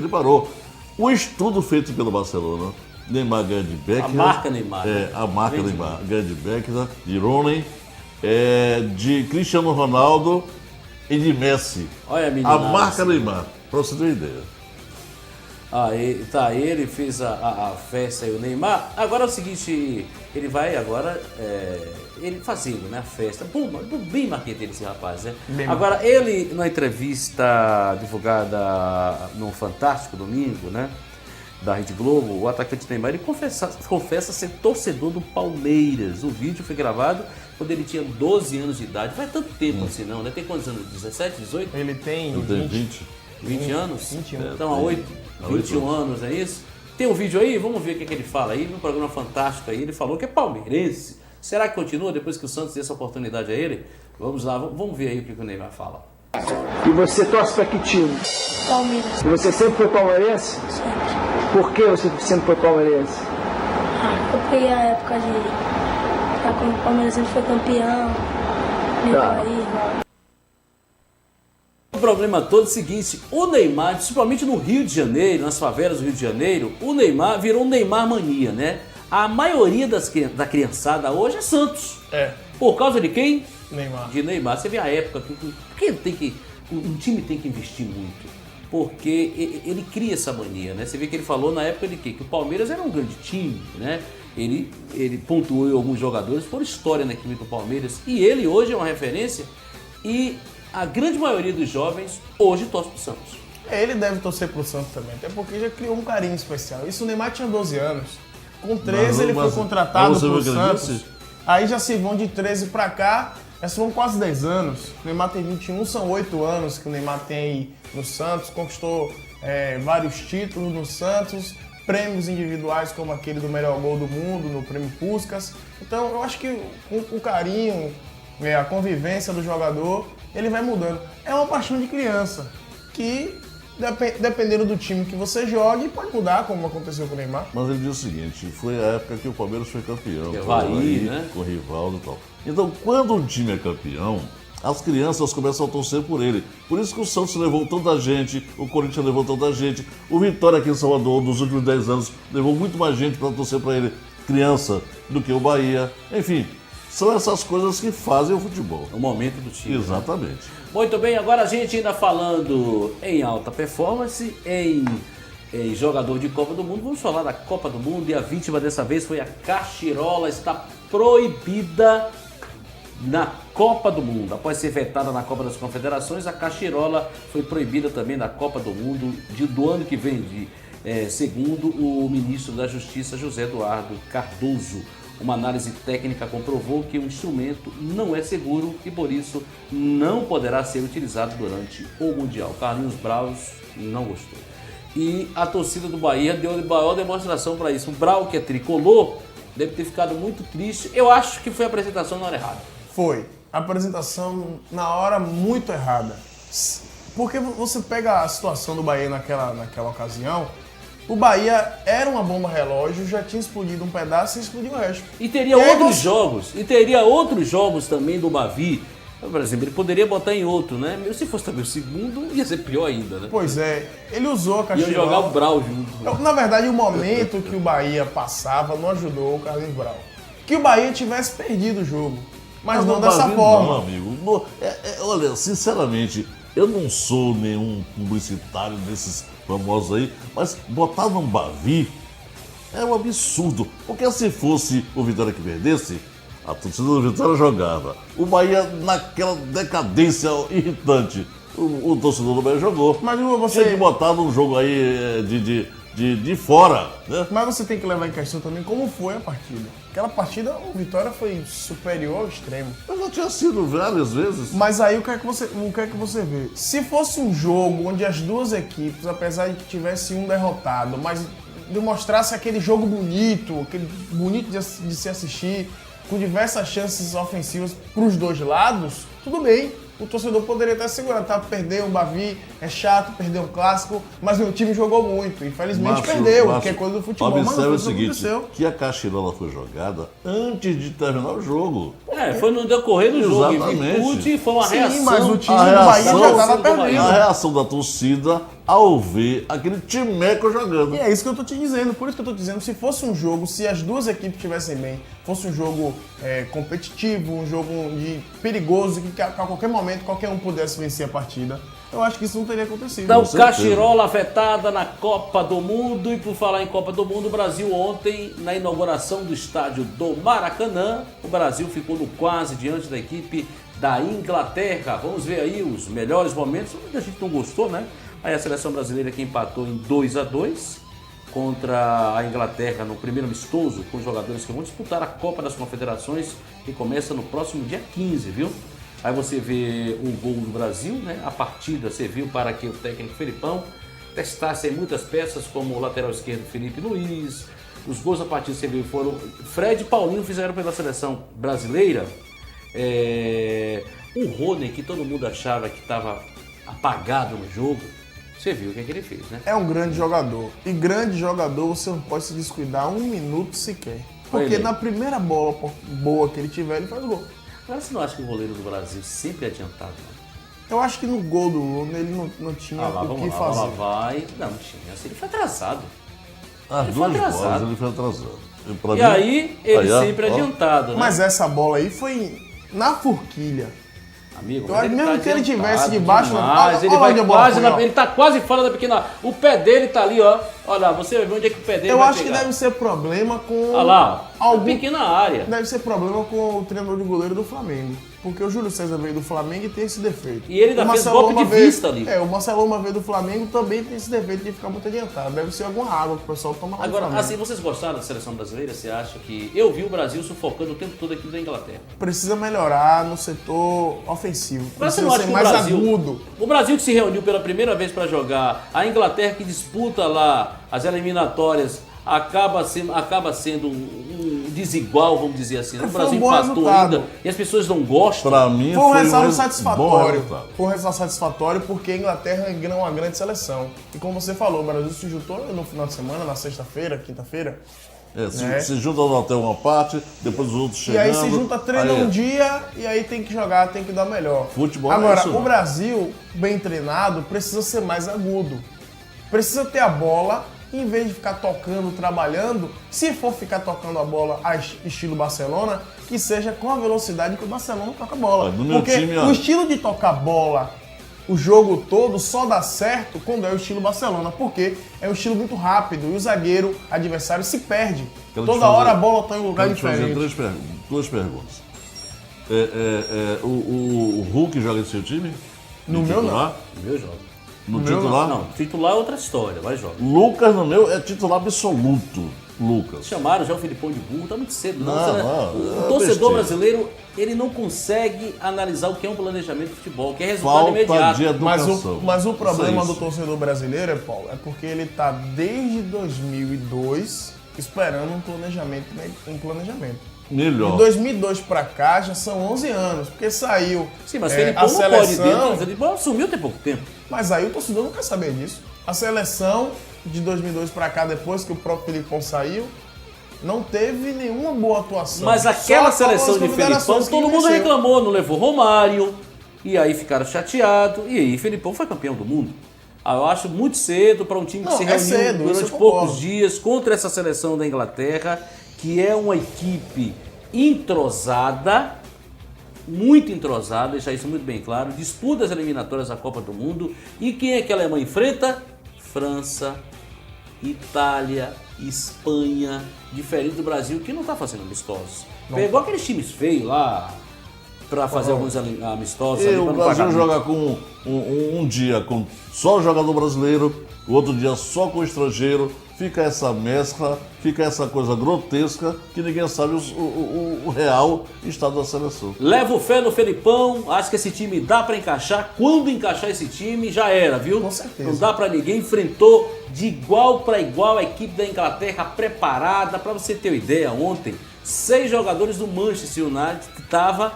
parou. O estudo feito pelo Barcelona, Neymar ganha de Beckham. A marca Neymar. A marca Neymar ganha de Beckham, de Rooney, de Cristiano Ronaldo e de Messi. Olha a menina. A marca Neymar, para você ter uma ideia. Ele fez a festa aí, o Neymar. Agora é o seguinte, ele vai agora, ele fazendo, né, a festa. Bem marqueteiro esse rapaz, né? Agora, ele, na entrevista divulgada no Fantástico Domingo, né, da Rede Globo, o atacante Neymar, ele confessa ser torcedor do Palmeiras. O vídeo foi gravado quando ele tinha 12 anos de idade. Faz tanto tempo assim não, né? Tem quantos anos? 17, 18? Ele tem 20 anos? 21. Então, há 21 anos, é isso? Tem um vídeo aí? Vamos ver o que ele fala aí. No programa Fantástico aí, ele falou que é palmeirense. Será que continua depois que o Santos deu essa oportunidade a ele? Vamos lá, vamos ver aí o que o Neymar fala. E você torce para que time? Palmeiras. E você sempre foi palmeirense? Sempre. Por que você sempre foi palmeirense? Eu peguei a época de quando o Palmeiras sempre foi campeão, O problema todo é o seguinte, o Neymar, principalmente no Rio de Janeiro, nas favelas do Rio de Janeiro, o Neymar virou um Neymar mania, né? A maioria da criançada hoje é Santos. Por causa de quem? Neymar. De Neymar. Você vê a época que um time tem que investir muito. Porque ele cria essa mania, né? Você vê que ele falou na época de quê? Que o Palmeiras era um grande time, né? Ele pontuou alguns jogadores por história na equipe do Palmeiras. E ele hoje é uma referência. E a grande maioria dos jovens hoje torce pro Santos. Ele deve torcer pro Santos também, até porque já criou um carinho especial. Isso o Neymar tinha 12 anos. Com 13 ele foi contratado pro Santos. Aí já se vão de 13 pra cá, já se vão quase 10 anos. O Neymar tem 21, são 8 anos que o Neymar tem aí no Santos. Conquistou vários títulos no Santos, prêmios individuais como aquele do melhor gol do mundo, no prêmio Puskás. Então eu acho que o carinho, a convivência do jogador, ele vai mudando. É uma paixão de criança que, dependendo do time que você jogue, pode mudar, como aconteceu com o Neymar. Mas ele diz o seguinte, foi a época que o Palmeiras foi campeão. Que Havaí, né? Com o Rivaldo e tal. Então, quando um time é campeão, as crianças começam a torcer por ele. Por isso que o Santos levou tanta gente, o Corinthians levou tanta gente, o Vitória aqui em Salvador, nos últimos 10 anos, levou muito mais gente para torcer para ele, criança, do que o Bahia. Enfim, são essas coisas que fazem o futebol. O momento do time. Exatamente. Né? Muito bem, agora a gente ainda falando em alta performance, em jogador de Copa do Mundo, vamos falar da Copa do Mundo e a vítima dessa vez foi a Cachirola, está proibida na Copa do Mundo. Após ser vetada na Copa das Confederações, a Cachirola foi proibida também na Copa do Mundo do ano que vem, segundo o ministro da Justiça, José Eduardo Cardoso. Uma análise técnica comprovou que o instrumento não é seguro e, por isso, não poderá ser utilizado durante o Mundial. Carlinhos Braus não gostou. E a torcida do Bahia deu a maior demonstração para isso. O Brau, que é tricolor, deve ter ficado muito triste. Eu acho que foi a apresentação na hora errada. Foi. A apresentação na hora muito errada. Porque você pega a situação do Bahia naquela ocasião, o Bahia era uma bomba relógio, já tinha explodido um pedaço e explodiu o resto. E teria outros jogos também do Bavi. Por exemplo, ele poderia botar em outro, né? Se fosse também o segundo, ia ser pior ainda, né? Pois é, ele usou a Cachirola. Ia jogar o Brau junto. Na verdade, o momento que o Bahia passava não ajudou o Carlinhos Brau. Que o Bahia tivesse perdido o jogo, mas não dessa forma. Não, amigo. Olha, sinceramente, eu não sou nenhum publicitário desses famosos aí, mas botar num Bavi é um absurdo. Porque se fosse o Vitória que perdesse, a torcida do Vitória jogava. O Bahia, naquela decadência irritante, o torcedor do Bahia jogou. Mas você tinha que botar num jogo aí de fora, né? Mas você tem que levar em questão também como foi a partida. Aquela partida, o Vitória foi superior ao extremo. Mas já tinha sido várias vezes. Mas aí o que é que você vê? Se fosse um jogo onde as duas equipes, apesar de que tivesse um derrotado, mas demonstrasse aquele jogo bonito, aquele bonito de se assistir, com diversas chances ofensivas para os dois lados, tudo bem. O torcedor poderia até segurar, tá? Perder um Bavi é chato, perder um clássico, mas o time jogou muito. Infelizmente perdeu, que é coisa do futebol, mas não foi o seguinte, aconteceu. Que a Cachirola foi jogada antes de terminar o jogo. Foi no decorrer do jogo. Exatamente. E foi uma reação. Sim, mas o time do Bahia já estava perdendo. A reação da torcida ao ver aquele timeco jogando. E é isso que eu tô te dizendo, por isso que eu tô dizendo, se fosse um jogo, se as duas equipes estivessem bem, fosse um jogo competitivo, um jogo perigoso, que a qualquer momento qualquer um pudesse vencer a partida, eu acho que isso não teria acontecido. Então, Cachirola afetada na Copa do Mundo. E por falar em Copa do Mundo, o Brasil ontem, na inauguração do estádio do Maracanã, o Brasil ficou no quase diante da equipe da Inglaterra. Vamos ver aí os melhores momentos. Muita gente não gostou, né? Aí a seleção brasileira que empatou em 2-2 contra a Inglaterra no primeiro amistoso, com jogadores que vão disputar a Copa das Confederações, que começa no próximo dia 15, viu? Aí você vê o gol do Brasil, né? A partida serviu para que o técnico Felipão testasse muitas peças, como o lateral esquerdo Felipe Luiz. Os gols da partida serviu foram Fred e Paulinho fizeram pela seleção brasileira. O Rony, que todo mundo achava que estava apagado no jogo, Você viu o que ele fez, né? É um grande jogador. E grande jogador você não pode se descuidar um minuto sequer. Porque na primeira bola boa que ele tiver, ele faz gol. Mas você não acha que o goleiro do Brasil sempre é adiantado, não? Eu acho que no gol do Lula ele não tinha o que fazer. Não tinha. Assim, ele foi atrasado. As duas bolas ele foi atrasado. E aí, ele sempre é adiantado, né? Mas essa bola aí foi na forquilha. Amigo, mesmo que ele tivesse debaixo da bola, ele tá quase fora da pequena. O pé dele tá ali, ó. Olha lá, você vai ver onde é que o pé dele vai pegar. Eu acho que deve ser problema com... Olha lá, pequena área. Deve ser problema com o treinador de goleiro do Flamengo. Porque o Júlio César veio do Flamengo e tem esse defeito. E ele ainda fez golpe de vista ali. O Marcelo uma vez do Flamengo também tem esse defeito de ficar muito adiantado. Deve ser alguma água que o pessoal toma lá. Agora, assim, vocês gostaram da seleção brasileira? Você acha que... Eu vi o Brasil sufocando o tempo todo aqui da Inglaterra. Precisa melhorar no setor ofensivo. Precisa ser mais agudo. O Brasil que se reuniu pela primeira vez para jogar, a Inglaterra que disputa lá as eliminatórias, acaba sendo um desigual, vamos dizer assim. O Brasil empatou ainda e as pessoas não gostam. Pra mim foi um resultado satisfatório. Foi um resultado satisfatório porque a Inglaterra é uma grande seleção. E como você falou, o Brasil se juntou no final de semana, na sexta-feira, quinta-feira. Se junta no hotel uma parte, depois os outros chegando. E aí se junta, treina um dia e aí tem que jogar, tem que dar melhor. Futebol Agora, é isso, o Brasil, bem treinado, precisa ser mais agudo. Precisa ter a bola, em vez de ficar tocando, trabalhando, se for ficar tocando a bola estilo Barcelona, que seja com a velocidade que o Barcelona toca a bola. Porque o estilo de tocar bola o jogo todo só dá certo quando é o estilo Barcelona, porque é um estilo muito rápido e o zagueiro adversário se perde. Toda hora a bola está em um lugar diferente. Duas perguntas. O Hulk joga em seu time? No meu não. No meu joga. No titular? Não, titular é outra história, vai jogar. Lucas no meu é titular absoluto. Lucas. Chamaram já o Filipão de burro, tá muito cedo. Não, o torcedor brasileiro, ele não consegue analisar o que é um planejamento de futebol, que é resultado imediato. Mas o problema do torcedor brasileiro, Paulo, é porque ele tá desde 2002 esperando um planejamento. Melhor. De 2002 pra cá já são 11 anos, porque saiu. Sim, mas Felipão não seleção, pode Felipão assumiu tem pouco tempo. Mas aí o torcedor não quer saber disso. A seleção de 2002 pra cá, depois que o próprio Felipão saiu, não teve nenhuma boa atuação. Mas aquela seleção de Felipão, todo mundo reclamou, não levou Romário, e aí ficaram chateados, e aí Felipão foi campeão do mundo. Eu acho muito cedo para um time que se reuniu durante poucos dias contra essa seleção da Inglaterra, que é uma equipe entrosada, muito entrosada, deixar isso muito bem claro, disputa as eliminatórias da Copa do Mundo, e quem é que a Alemanha enfrenta? França, Itália, Espanha, diferente do Brasil, que não está fazendo amistosos. Pegou aqueles times feios lá para fazer alguns amistosos. O Brasil joga com um dia com só o jogador brasileiro, o outro dia só com o estrangeiro, fica essa mescla, fica essa coisa grotesca que ninguém sabe o real estado da seleção. Levo fé no Felipão, acho que esse time dá para encaixar. Quando encaixar esse time, já era, viu? Com certeza. Não dá para ninguém, enfrentou de igual para igual a equipe da Inglaterra preparada. Para você ter uma ideia, ontem, 6 jogadores do Manchester United que estava,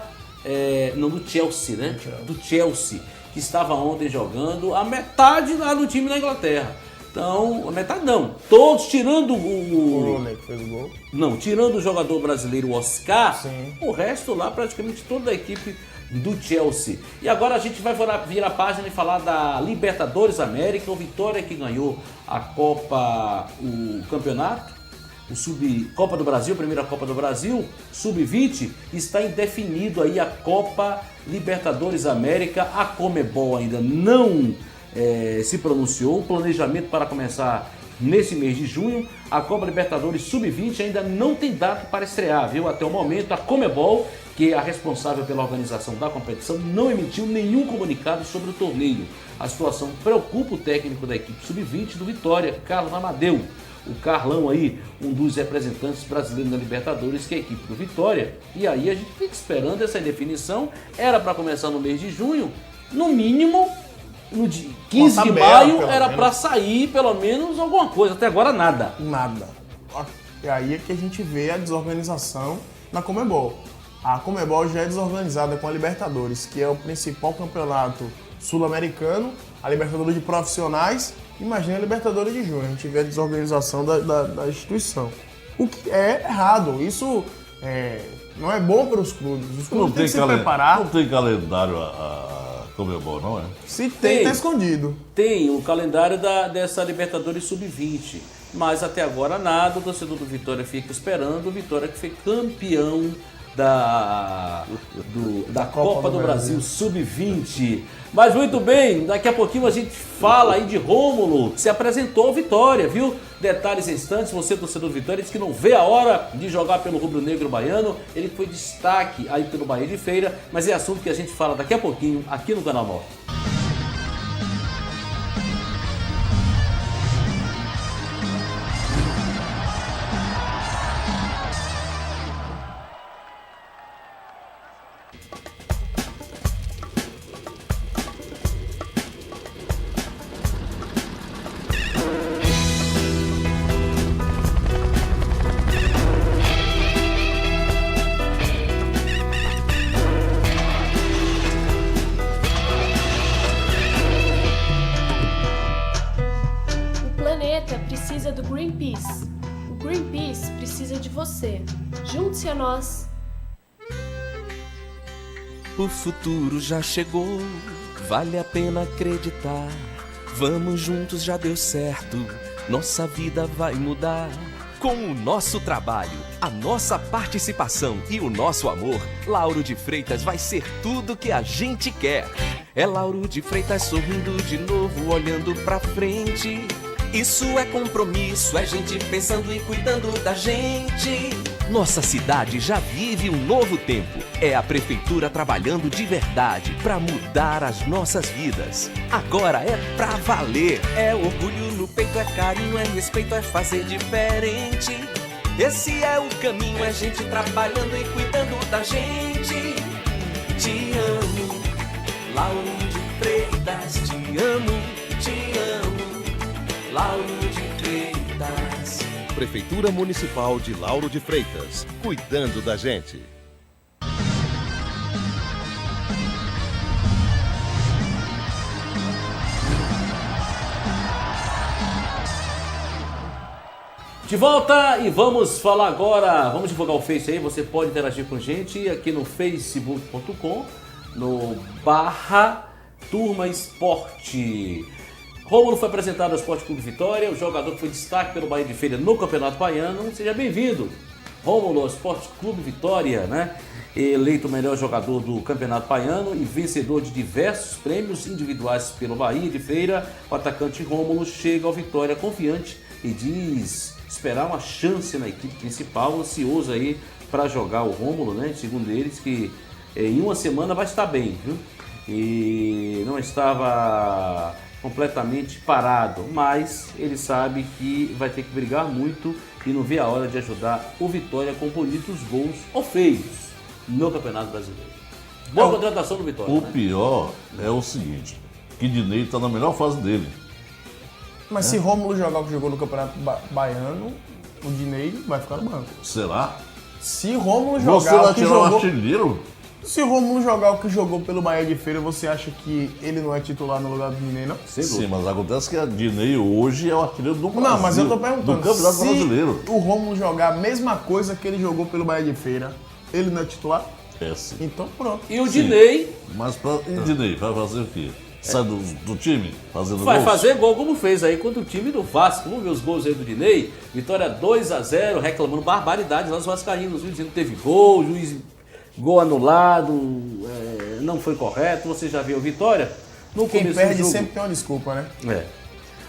do Chelsea, né? Do Chelsea, que estava ontem jogando a metade lá do time da Inglaterra. Então, a metade não. Todos, tirando o Rooney que fez o gol. Não, tirando o jogador brasileiro Oscar, sim, o resto lá, praticamente toda a equipe do Chelsea. E agora a gente vai virar a página e falar da Libertadores América, o Vitória que ganhou a Copa, o campeonato, Copa do Brasil, primeira Copa do Brasil, Sub-20, está indefinido aí a Copa Libertadores América. A Conmebol ainda não se pronunciou, o planejamento para começar nesse mês de junho. A Copa Libertadores Sub-20 ainda não tem data para estrear, viu? Até o momento, a Conmebol, que é a responsável pela organização da competição, não emitiu nenhum comunicado sobre o torneio. A situação preocupa o técnico da equipe Sub-20 do Vitória, Carlos Amadeu. O Carlão aí, um dos representantes brasileiros da Libertadores, que é a equipe do Vitória. E aí a gente fica esperando essa indefinição. Era para começar no mês de junho, no mínimo no dia 15 de maio era para sair pelo menos alguma coisa. Até agora nada. Nada. E aí é que a gente vê a desorganização na Conmebol. A Conmebol já é desorganizada com a Libertadores, que é o principal campeonato sul-americano, a Libertadores de profissionais, imagina a Libertadores de júnior. A gente vê a desorganização da instituição. O que é errado. Isso não é bom para os clubes. Os clubes têm que se preparar. Não tem calendário a Conmebol, não é? Se tem, tá escondido. Tem o calendário dessa Libertadores Sub-20, mas até agora nada. O torcedor do Vitória fica esperando. O Vitória que foi campeão da Copa do Brasil Sub-20. Mas muito bem, daqui a pouquinho a gente fala aí de Rômulo, que se apresentou ao Vitória, viu? Detalhes em instantes, você torcedor do Vitória, disse que não vê a hora de jogar pelo rubro-negro baiano. Ele foi destaque aí pelo Bahia de Feira, mas é assunto que a gente fala daqui a pouquinho aqui no Canal 9. Precisa do Greenpeace. O Greenpeace precisa de você. Junte-se a nós. O futuro já chegou, vale a pena acreditar. Vamos juntos, já deu certo, nossa vida vai mudar. Com o nosso trabalho, a nossa participação e o nosso amor, Lauro de Freitas vai ser tudo que a gente quer. É Lauro de Freitas sorrindo de novo, olhando pra frente. Isso é compromisso, é gente pensando e cuidando da gente. Nossa cidade já vive um novo tempo. É a prefeitura trabalhando de verdade pra mudar as nossas vidas. Agora é pra valer. É orgulho no peito, é carinho, é respeito, é fazer diferente. Esse é o caminho, é gente trabalhando e cuidando da gente. Te amo, Lauro de Freitas, te amo, te amo. Lauro de Freitas. Prefeitura Municipal de Lauro de Freitas, cuidando da gente. De volta e vamos falar agora, vamos divulgar o Face aí, você pode interagir com a gente aqui no facebook.com, no /Turma Esporte. Rômulo foi apresentado ao Esporte Clube Vitória, o jogador que foi destaque pelo Bahia de Feira no Campeonato Baiano. Seja bem-vindo, Rômulo, ao Esporte Clube Vitória, né? Eleito o melhor jogador do Campeonato Baiano e vencedor de diversos prêmios individuais pelo Bahia de Feira. O atacante Rômulo chega ao Vitória confiante e diz esperar uma chance na equipe principal, ansioso aí para jogar o Rômulo, né? Segundo eles, que em uma semana vai estar bem, viu? E não estava completamente parado, mas ele sabe que vai ter que brigar muito e não vê a hora de ajudar o Vitória com bonitos gols ou feios no Campeonato Brasileiro. Boa contratação do Vitória. O pior é o seguinte, que Dinei está na melhor fase dele. Mas se Rômulo jogar o que jogou no Campeonato Baiano, o Dinei vai ficar no banco. Será? Se Rômulo Você jogar vai o que tirar jogou... o artilheiro? Se Rômulo jogar o que jogou pelo Bahia de Feira, você acha que ele não é titular no lugar do Dinei, não? Sim, mas acontece que a Dinei hoje é o artilheiro do Brasil. Não, mas eu tô perguntando, do Campeonato se Brasileiro. o Rômulo jogar a mesma coisa que ele jogou pelo Bahia de Feira, ele não é titular? É sim. Então pronto. E o Dinei... Mas o Dinei vai fazer o quê? Sai do time fazendo vai gols? fazer gol como fez aí contra o time do Vasco. Vamos ver os gols aí do Dinei. Vitória 2-0, reclamando barbaridades lá nos vascaínos, dizendo que teve gol, juiz... Gol anulado, não foi correto, você já viu Vitória? No Quem perde sempre tem uma desculpa, né?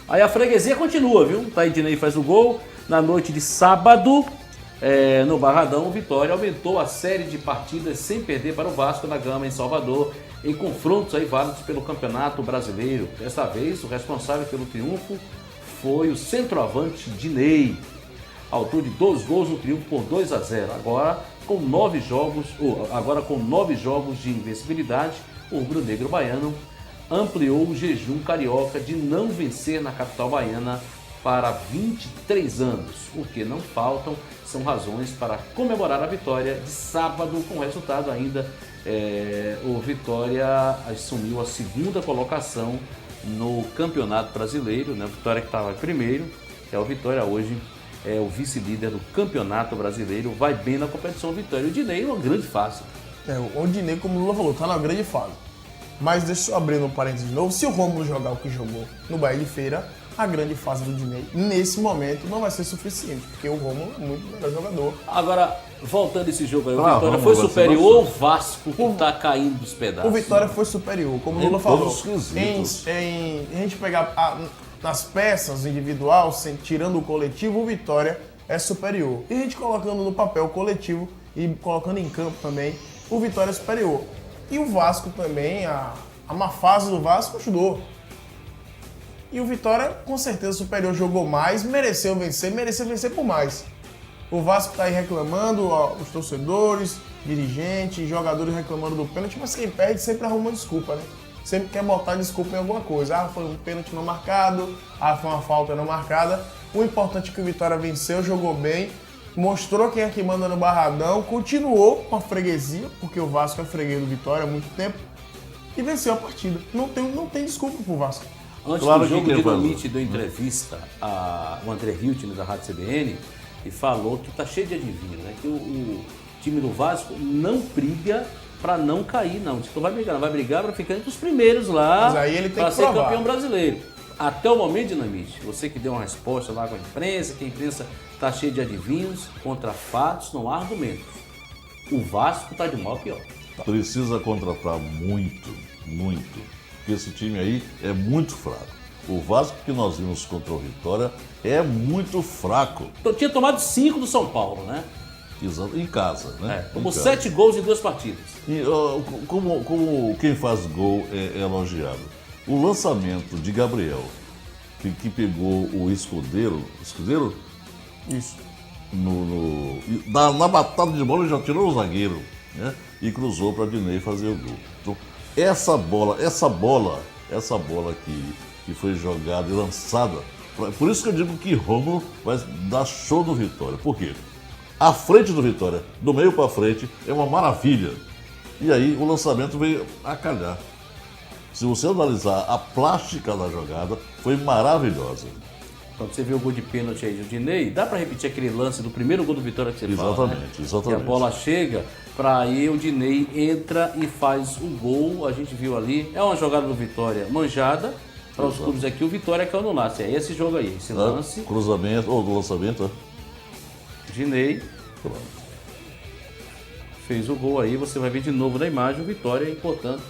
Aí a freguesia continua, viu? Tá aí, Dinei faz o gol. Na noite de sábado, no Barradão, o Vitória aumentou a série de partidas sem perder para o Vasco da Gama, em Salvador, em confrontos aí válidos pelo Campeonato Brasileiro. Desta vez, o responsável pelo triunfo foi o centroavante Dinei, autor de 2 gols no triunfo por 2-0. Agora com 9 jogos de invencibilidade, o rubro-negro baiano ampliou o jejum carioca de não vencer na capital baiana para 23 anos. O que não faltam são razões para comemorar a vitória de sábado com o resultado ainda. O Vitória assumiu a segunda colocação no Campeonato Brasileiro, né? O Vitória que estava em primeiro, o Vitória hoje é o vice-líder do Campeonato Brasileiro, vai bem na competição. O Vitória, o Dinei, uma grande fase. O Dinei, como o Lula falou, tá na grande fase. Mas deixa eu abrir um parênteses de novo, se o Rômulo jogar o que jogou no Bahia de Feira, a grande fase do Dinei, nesse momento, não vai ser suficiente, porque o Rômulo é muito melhor jogador. Agora, voltando esse jogo aí, o Vitória foi superior ao Vasco, que tá caindo dos pedaços. O Vitória foi superior, como o Lula falou. A gente pegar nas peças individual, tirando o coletivo, o Vitória é superior. E a gente colocando no papel coletivo e colocando em campo também, o Vitória é superior. E o Vasco também, a má fase do Vasco ajudou. E o Vitória, com certeza, superior, jogou mais, mereceu vencer por mais. O Vasco tá aí reclamando, os torcedores, dirigentes, jogadores reclamando do pênalti, mas quem perde sempre arruma uma desculpa, né? Sempre quer botar desculpa em alguma coisa. Foi um pênalti não marcado, foi uma falta não marcada. O importante é que o Vitória venceu, jogou bem, mostrou quem é que manda no Barradão, continuou com a freguesia, porque o Vasco é freguês do Vitória há muito tempo, e venceu a partida. Não tem desculpa pro Vasco. Antes do jogo, o Dinamite deu entrevista ao André Hilton, da Rádio CBN, e falou que tá cheio de adivinho, né? Que o time do Vasco não briga para não cair, não. Diz que não vai brigar, não vai brigar para ficar entre os primeiros lá, para ser campeão brasileiro. Até o momento, Dinamite, você que deu uma resposta lá com a imprensa, que a imprensa tá cheia de adivinhos, contra fatos, não há argumentos. O Vasco tá de mal a pior. Precisa contratar muito, porque esse time aí é muito fraco. O Vasco que nós vimos contra o Vitória é muito fraco. Tinha tomado 5 do São Paulo, né? Exato, em casa, né? Tomou 7 gols em 2 partidas. E como quem faz gol é elogiado. O lançamento de Gabriel, que pegou o Escudeiro? Isso. Na batalha de bola ele já tirou o zagueiro, né? E cruzou para Dinei fazer o gol. Então, essa bola que foi jogada e lançada, por isso que eu digo que Rômulo vai dar show do Vitória. Por quê? A frente do Vitória, do meio para frente, é uma maravilha. E aí o lançamento veio a calhar. Se você analisar a plástica da jogada, foi maravilhosa. Quando você vê o gol de pênalti aí do Dinei, dá para repetir aquele lance do primeiro gol do Vitória que você fala, né? Exatamente. Que a bola chega, para aí o Dinei entra e faz o gol. A gente viu ali, é uma jogada do Vitória manjada. Para os clubes aqui, o Vitória caiu no lance. É esse jogo aí, esse lance. Cruzamento, ou do lançamento. Dinei fez o gol aí, você vai ver de novo na imagem o Vitória, e portanto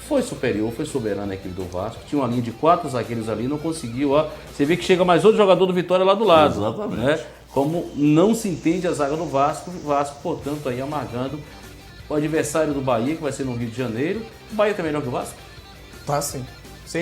foi superior, foi soberano a equipe do Vasco. Tinha uma linha de 4 zagueiros ali, não conseguiu. Você vê que chega mais outro jogador do Vitória lá do lado. Exatamente. Né? Como não se entende a zaga do Vasco, o Vasco, portanto, aí amargando o adversário do Bahia, que vai ser no Rio de Janeiro. O Bahia também melhor que o Vasco? Tá sim.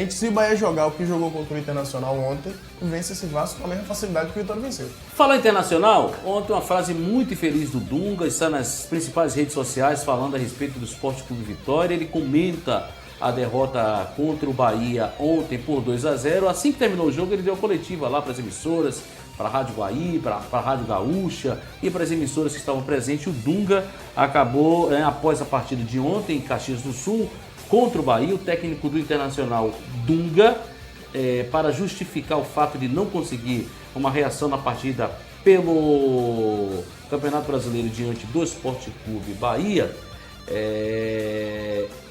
Se o Bahia jogar o que jogou contra o Internacional ontem, vence esse Vasco com a mesma facilidade que o Vitória venceu. Fala Internacional, ontem uma frase muito infeliz do Dunga, está nas principais redes sociais falando a respeito do Sport Clube Vitória. Ele comenta a derrota contra o Bahia ontem por 2-0. Assim que terminou o jogo, ele deu a coletiva lá para as emissoras, para a Rádio Guaí, para a Rádio Gaúcha e para as emissoras que estavam presentes. O Dunga acabou, após a partida de ontem em Caxias do Sul, contra o Bahia, o técnico do Internacional, Dunga, para justificar o fato de não conseguir uma reação na partida pelo Campeonato Brasileiro diante do Sport Clube Bahia,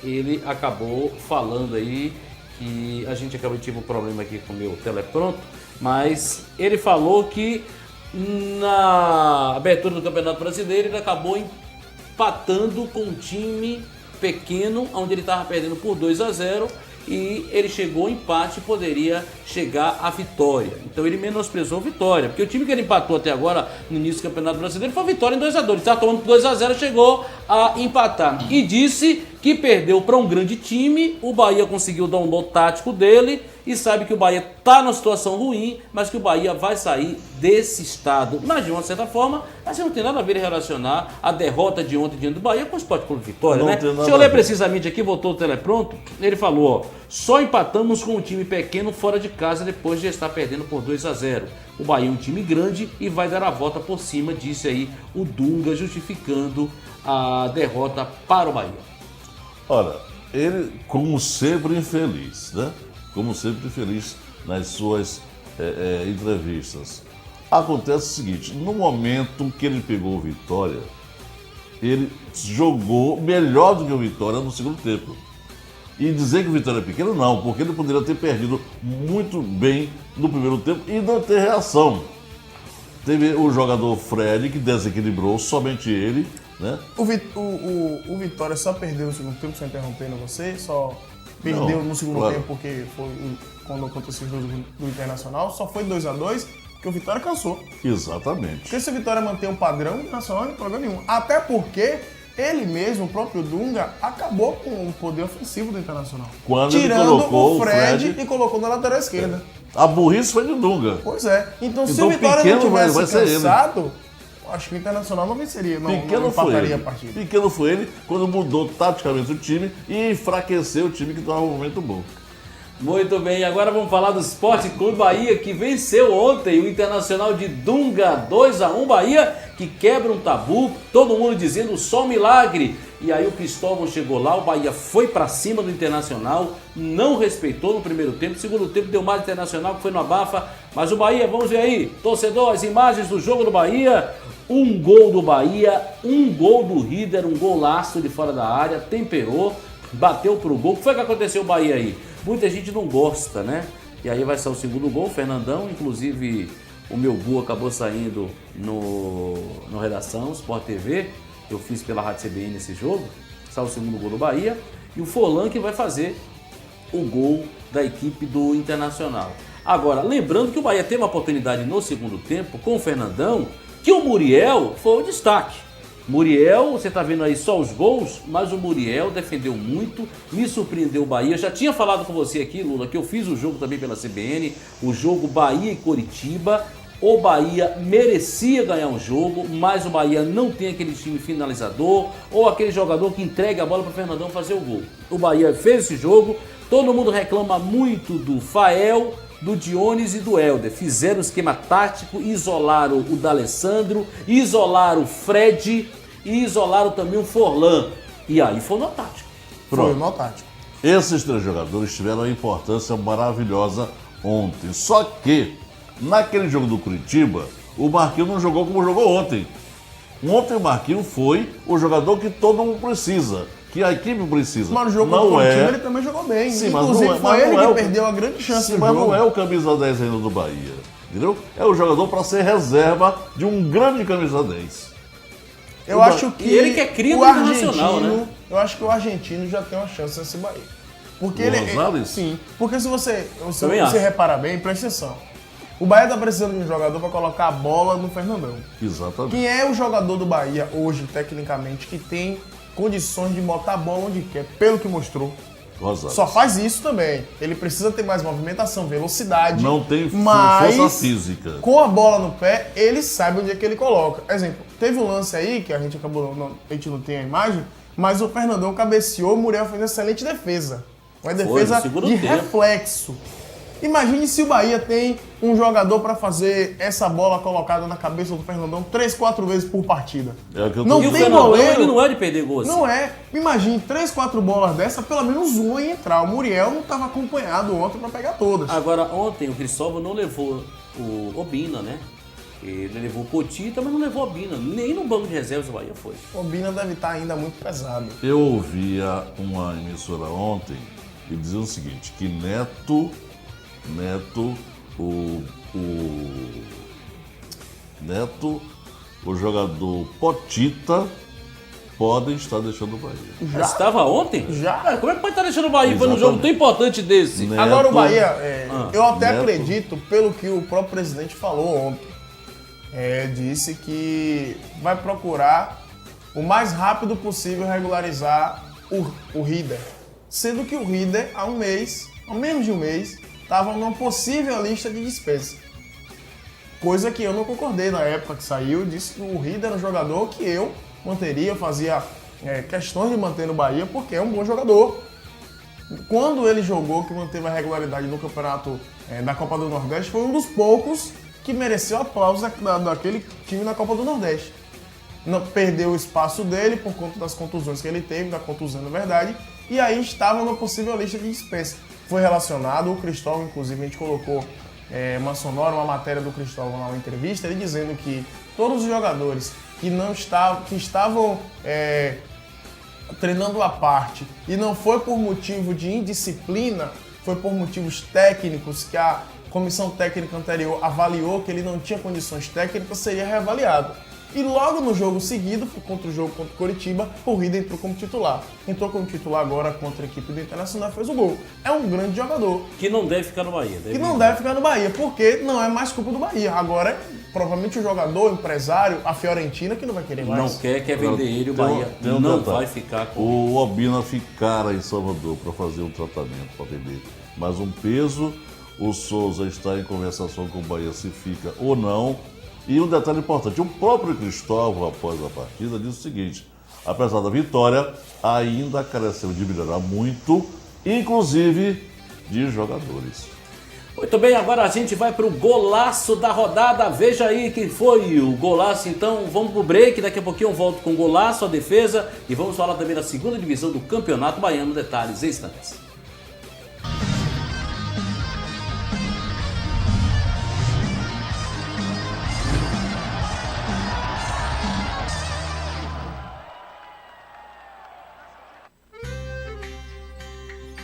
ele acabou falando aí que a gente acabou de ter um problema aqui com o meu telepronto, mas ele falou que na abertura do Campeonato Brasileiro ele acabou empatando com um time pequeno, onde ele estava perdendo por 2-0, e ele chegou ao empate e poderia chegar à vitória. Então ele menosprezou a vitória, porque o time que ele empatou até agora no início do Campeonato Brasileiro foi a vitória em 2-2. Ele estava tomando 2-0, chegou a empatar. E disse que perdeu para um grande time. O Bahia conseguiu dar um nó tático dele e sabe que o Bahia está numa situação ruim, mas que o Bahia vai sair desse estado. Mas de uma certa forma, assim, não tem nada a ver em relacionar a derrota de ontem diante do Bahia com o Sport Clube Vitória, Não né? tem nada Se eu ler a ver. precisamente aqui, voltou o telepronto, ele falou, ó, só empatamos com um time pequeno fora de casa depois de estar perdendo por 2-0. O Bahia é um time grande e vai dar a volta por cima, disse aí o Dunga, justificando a derrota para o Bahia. Olha, ele, como sempre, infeliz, né? Como sempre, infeliz nas suas entrevistas. Acontece o seguinte, no momento que ele pegou o Vitória, ele jogou melhor do que o Vitória no segundo tempo. E dizer que o Vitória é pequeno, não, porque ele poderia ter perdido muito bem no primeiro tempo e não ter reação. Teve o jogador Fred, que desequilibrou, somente ele, né? O Vitória só perdeu no segundo tempo, só interrompendo você, só perdeu no segundo claro. tempo porque foi quando aconteceu o jogo do Internacional, só foi 2-2, porque o Vitória cansou. Exatamente. Porque se o Vitória manter um padrão, o Internacional não tem problema nenhum. Até porque ele mesmo, o próprio Dunga, acabou com o poder ofensivo do Internacional. Quando ele tirando colocou o Fred e colocou na lateral esquerda. A burrice foi de Dunga. Pois é. Então se Então, o Vitória pequeno não tivesse vai ser ele. cansado, acho que o Internacional não venceria, não Pequeno foi empataria ele. a partida. Pequeno foi ele quando mudou taticamente o time e enfraqueceu o time que estava num momento bom. Muito bem, agora vamos falar do Sport Clube Bahia, que venceu ontem o Internacional de Dunga, 2-1 Bahia, que quebra um tabu, todo mundo dizendo só um milagre. E aí o Cristóvão chegou lá, o Bahia foi pra cima do Internacional, não respeitou no primeiro tempo, segundo tempo deu mais Internacional, que foi no abafa, mas o Bahia, vamos ver aí, torcedor, as imagens do jogo do Bahia, um gol do Bahia, um gol do Rieder, um golaço de fora da área, temperou, bateu pro gol. O que foi que aconteceu o Bahia aí? Muita gente não gosta, né? E aí vai sair o segundo gol, o Fernandão, inclusive o meu gol acabou saindo no Redação, Sport TV, eu fiz pela Rádio CBN esse jogo, saiu o segundo gol do Bahia, e o Forlan que vai fazer o gol da equipe do Internacional. Agora, lembrando que o Bahia teve uma oportunidade no segundo tempo com o Fernandão, que o Muriel foi o destaque. Muriel, você está vendo aí só os gols, mas o Muriel defendeu muito, me surpreendeu o Bahia. Já tinha falado com você aqui, Lula, que eu fiz o jogo também pela CBN, o jogo Bahia e Coritiba. O Bahia merecia ganhar um jogo, mas o Bahia não tem aquele time finalizador ou aquele jogador que entrega a bola para o Fernandão fazer o gol. O Bahia fez esse jogo, todo mundo reclama muito do Fael, do Dionis e do Helder. Fizeram o esquema tático, isolaram o D'Alessandro, isolaram o Fred e isolaram também o Forlan. E aí foi no tático. Foi no tático. Esses três jogadores tiveram uma importância maravilhosa ontem. Só que, naquele jogo do Curitiba, o Marquinhos não jogou como jogou ontem. Ontem o Marquinhos foi o jogador que todo mundo precisa, que a equipe precisa. Mas no jogo contra o Curitiba ele também jogou bem. Sim, inclusive foi ele que perdeu a grande chance do mas jogo. não é o camisa 10 ainda do Bahia, entendeu? É o jogador para ser reserva de um grande camisa 10. Eu acho que ele que é cria do Internacional, né? Eu acho que o argentino já tem uma chance nesse Bahia. Porque O ele Rosales? sim, porque se você acho. reparar bem, presta atenção. O Bahia tá precisando de um jogador para colocar a bola no Fernandão. Exatamente. Quem é o jogador do Bahia hoje, tecnicamente, que tem condições de botar a bola onde quer, pelo que mostrou? Rosales. Só faz isso também. Ele precisa ter mais movimentação, velocidade. Não tem mas força física. Com a bola no pé, ele sabe onde é que ele coloca. Exemplo, teve um lance aí, que a gente a gente não tem a imagem, mas o Fernandão cabeceou, o Muriel fez uma excelente defesa. Uma defesa de reflexo. Imagine se o Bahia tem um jogador para fazer essa bola colocada na cabeça do Fernandão 3-4 vezes por partida. É o que eu tô Não E o tem Fernandão, goleiro. ele não é de perder gol assim. Não é. Imagine 3-4 bolas dessa, pelo menos uma ia entrar. O Muriel não estava acompanhado ontem para pegar todas. Agora, ontem o Cristóvão não levou o Obina, né? Ele levou o Potita, mas não levou o Obina. Nem no banco de reservas do Bahia foi. O Obina deve estar ainda muito pesado. Eu ouvia uma emissora ontem e dizia o seguinte, que Neto, o jogador Potita, podem estar deixando o Bahia. Já? Estava ontem? Já. Cara, como é que pode estar deixando o Bahia foi num Exatamente. jogo tão importante desse? Neto, Agora o Bahia, eu até Neto. acredito, pelo que o próprio presidente falou ontem. Disse que vai procurar o mais rápido possível regularizar o Rieder. Sendo que o Rieder, há menos de um mês, estava numa possível lista de dispensa. Coisa que eu não concordei na época que saiu. Disse que o Rieder era um jogador que eu manteria, fazia questões de manter no Bahia, porque é um bom jogador. Quando ele jogou, que manteve a regularidade no campeonato da Copa do Nordeste, foi um dos poucos que mereceu aplausos daquele time na Copa do Nordeste. Não perdeu o espaço dele por conta das contusões que ele teve, da contusão na verdade, e aí estava na possível lista de dispensa. Foi relacionado, o Cristóvão, inclusive, a gente colocou uma sonora, uma matéria do Cristóvão lá, uma entrevista, ele dizendo que todos os jogadores que estavam treinando à parte e não foi por motivo de indisciplina, foi por motivos técnicos que a comissão técnica anterior avaliou que ele não tinha condições técnicas, seria reavaliado. E logo no jogo seguido, contra o Coritiba, o Rieder entrou como titular. Entrou como titular agora contra a equipe do Internacional e fez o gol. É um grande jogador. Que não deve ficar no Bahia. Deve ficar no Bahia, porque não é mais culpa do Bahia. Agora é provavelmente o jogador, o empresário, a Fiorentina que não vai querer mais. Não quer vender ele, o Bahia não vai ficar com... O Obina ficara em Salvador para fazer um tratamento para vender. Mas um peso, o Souza está em conversação com o Bahia se fica ou não. E um detalhe importante, o próprio Cristóvão, após a partida, disse o seguinte: apesar da vitória, ainda careceu de melhorar muito, inclusive de jogadores. Muito bem, agora a gente vai para o golaço da rodada. Veja aí quem foi o golaço. Então vamos pro break, daqui a pouquinho eu volto com o golaço, a defesa, e vamos falar também da segunda divisão do Campeonato Baiano. Detalhes em instantes.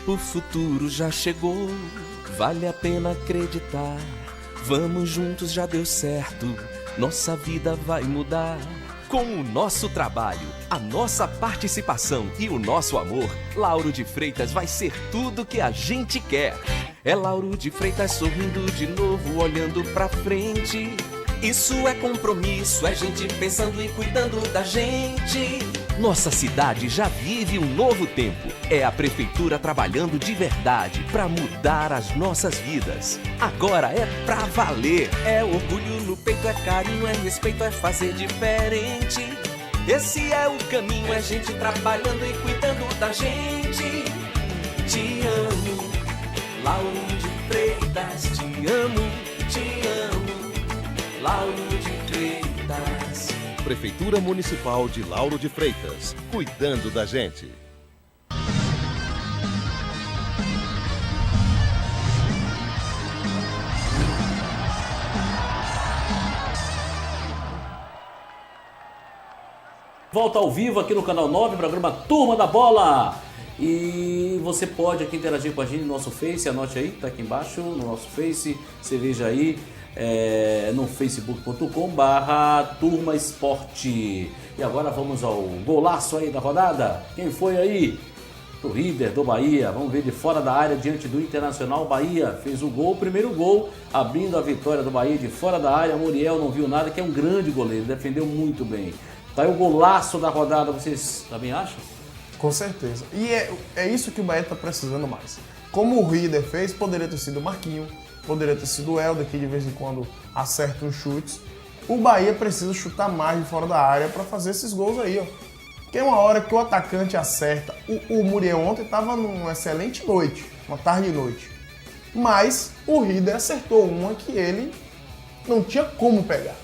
O futuro já chegou, vale a pena acreditar. Vamos juntos, já deu certo, nossa vida vai mudar. Com o nosso trabalho, a nossa participação e o nosso amor, Lauro de Freitas vai ser tudo que a gente quer. É Lauro de Freitas sorrindo de novo, olhando pra frente. Isso é compromisso, é gente pensando e cuidando da gente. Nossa cidade já vive um novo tempo. É a prefeitura trabalhando de verdade para mudar as nossas vidas. Agora é pra valer. É orgulho no peito, é carinho, é respeito, é fazer diferente. Esse é o caminho, é gente trabalhando e cuidando da gente. Te amo, Lauro de Freitas. Te amo, Lauro de Freitas. Prefeitura Municipal de Lauro de Freitas, cuidando da gente. Volta ao vivo aqui no Canal 9, programa Turma da Bola. E você pode aqui interagir com a gente no nosso Face, anote aí, tá aqui embaixo no nosso Face, você veja aí. No facebook.com/Turma Esporte. E agora vamos ao golaço aí da rodada. Quem foi aí? O Rieder do Bahia. Vamos ver de fora da área diante do Internacional. Bahia fez o gol, o primeiro gol, abrindo a vitória do Bahia de fora da área. Muriel não viu nada, que é um grande goleiro, defendeu muito bem. Tá aí o golaço da rodada, vocês também acham? Com certeza. E é isso que o Bahia tá precisando mais. Como o Rieder fez, poderia ter sido o Marquinhos, poderia ter sido o Helder, que de vez em quando acerta os chutes. O Bahia precisa chutar mais de fora da área para fazer esses gols aí, ó. Porque é uma hora que o atacante acerta. O Muriel ontem estava numa excelente noite, uma tarde e noite. Mas o Rieder acertou uma que ele não tinha como pegar.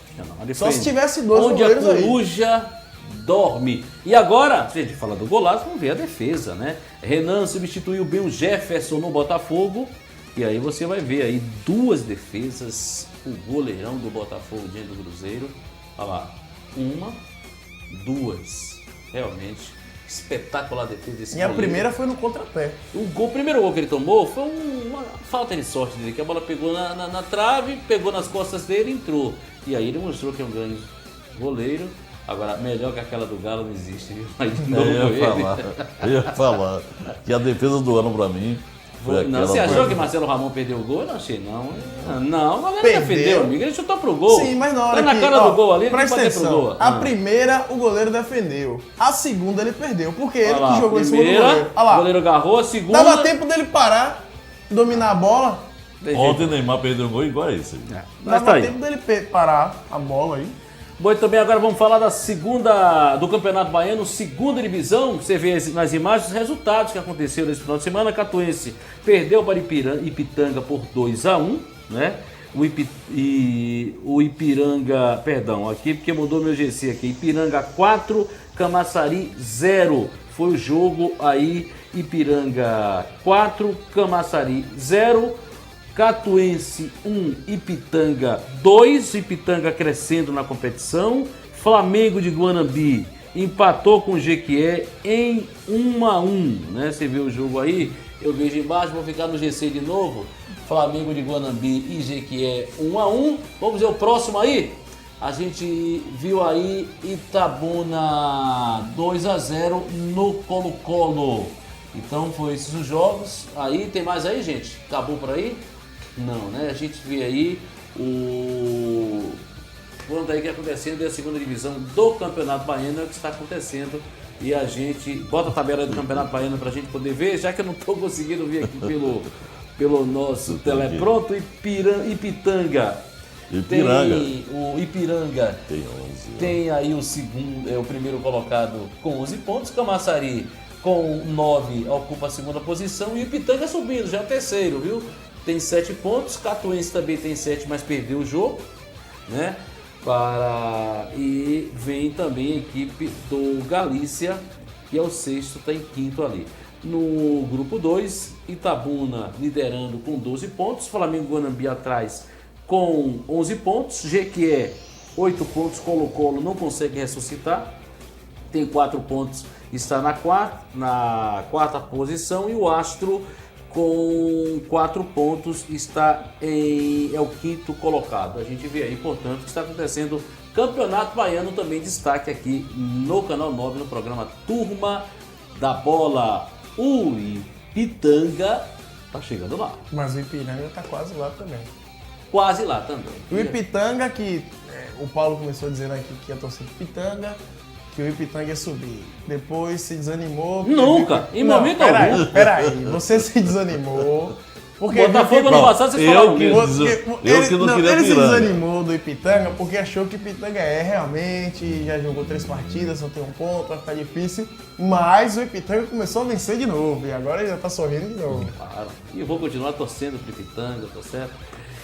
Só se tivesse dois goleiros aí. Onde a coruja dorme. E agora, se a gente falar do golaço, vamos ver a defesa, né? Renan substituiu bem o Jefferson no Botafogo. E aí você vai ver aí duas defesas, o goleirão do Botafogo diante do Cruzeiro. Olha lá, uma, duas. Realmente, espetacular a defesa desse goleiro. E a primeira foi no contrapé. O primeiro gol que ele tomou foi uma falta de sorte dele, que a bola pegou na trave, pegou nas costas dele e entrou. E aí ele mostrou que é um grande goleiro. Agora, melhor que aquela do Galo não existe, viu? Eu ia falar que a defesa do ano pra mim Não, você achou que Marcelo Ramon perdeu o gol? Eu não achei, não. Não, o goleiro defendeu, amigo. Ele chutou pro gol. Sim, mas na hora tá na cara do gol ali, ele presta pode pro atenção. gol. A primeira, o goleiro defendeu. A segunda, ele perdeu. Porque ele que jogou em cima do primeira, goleiro. Olha lá. O goleiro agarrou, a segunda... Dava tempo dele parar, dominar a bola. Ontem o Neymar perdeu um gol igual a esse. Mas Dava tempo dele parar a bola aí. Bom, e também agora vamos falar da segunda, do Campeonato Baiano, segunda divisão. Você vê nas imagens os resultados que aconteceram nesse final de semana. A Catuense perdeu para Ipitanga por 2-1, né? O Ipiranga, perdão, aqui porque mudou meu GC aqui. Ipiranga 4, Camaçari 0. Foi o jogo aí, Ipiranga 4, Camaçari 0. Catuense 1, Ipitanga 2, Ipitanga crescendo na competição. Flamengo de Guanambi empatou com o Jequié em 1-1, né? Você viu o jogo aí? Eu vejo embaixo, vou ficar no GC de novo. Flamengo de Guanambi e Jequié 1-1. Vamos ver o próximo aí? A gente viu aí Itabuna 2-0 no Colo-Colo. Então foi esses os jogos. Aí tem mais aí, gente? Acabou por aí? Não, né? A gente vê aí o quanto aí que acontecendo da segunda divisão do Campeonato Baiano, é o que está acontecendo. E a gente bota a tabela do Campeonato Baiano pra gente poder ver, já que eu não estou conseguindo ver aqui pelo nosso telepronto. Ipitanga. Tem o Ipiranga tem 11. Tem aí o segundo, o primeiro colocado com 11 pontos. Camaçari com 9 ocupa a segunda posição e o Ipitanga subindo, já é o terceiro, viu? Tem 7 pontos, Catuense também tem 7, mas perdeu o jogo, né? E vem também a equipe do Galícia, que é o sexto, está em quinto ali. No grupo 2, Itabuna liderando com 12 pontos, Flamengo Guanambi atrás com 11 pontos, Jequié 8 pontos, Colo-Colo não consegue ressuscitar, tem 4 pontos, está na quarta posição, e o Astro com 4 pontos está é o quinto colocado. A gente vê aí, portanto, que está acontecendo Campeonato Baiano, também destaque aqui no Canal 9, no programa Turma da Bola. O Ipitanga está chegando lá. Mas o Ipiranga está quase lá também. Quase lá também. O Ipitanga, que o Paulo começou dizendo aqui que ia torcer pro Ipitanga, que o Ipitanga ia subir. Depois se desanimou. Nunca, em momento algum. Peraí, você se desanimou. Porque Botafogo no passado vocês falaram mesmo. Ele se desanimou do Ipitanga porque achou que o Ipitanga realmente, já jogou 3 partidas, só tem 1 ponto, vai ficar difícil. Mas o Ipitanga começou a vencer de novo e agora ele já tá sorrindo de novo. Claro. E eu vou continuar torcendo pro Ipitanga, tá certo?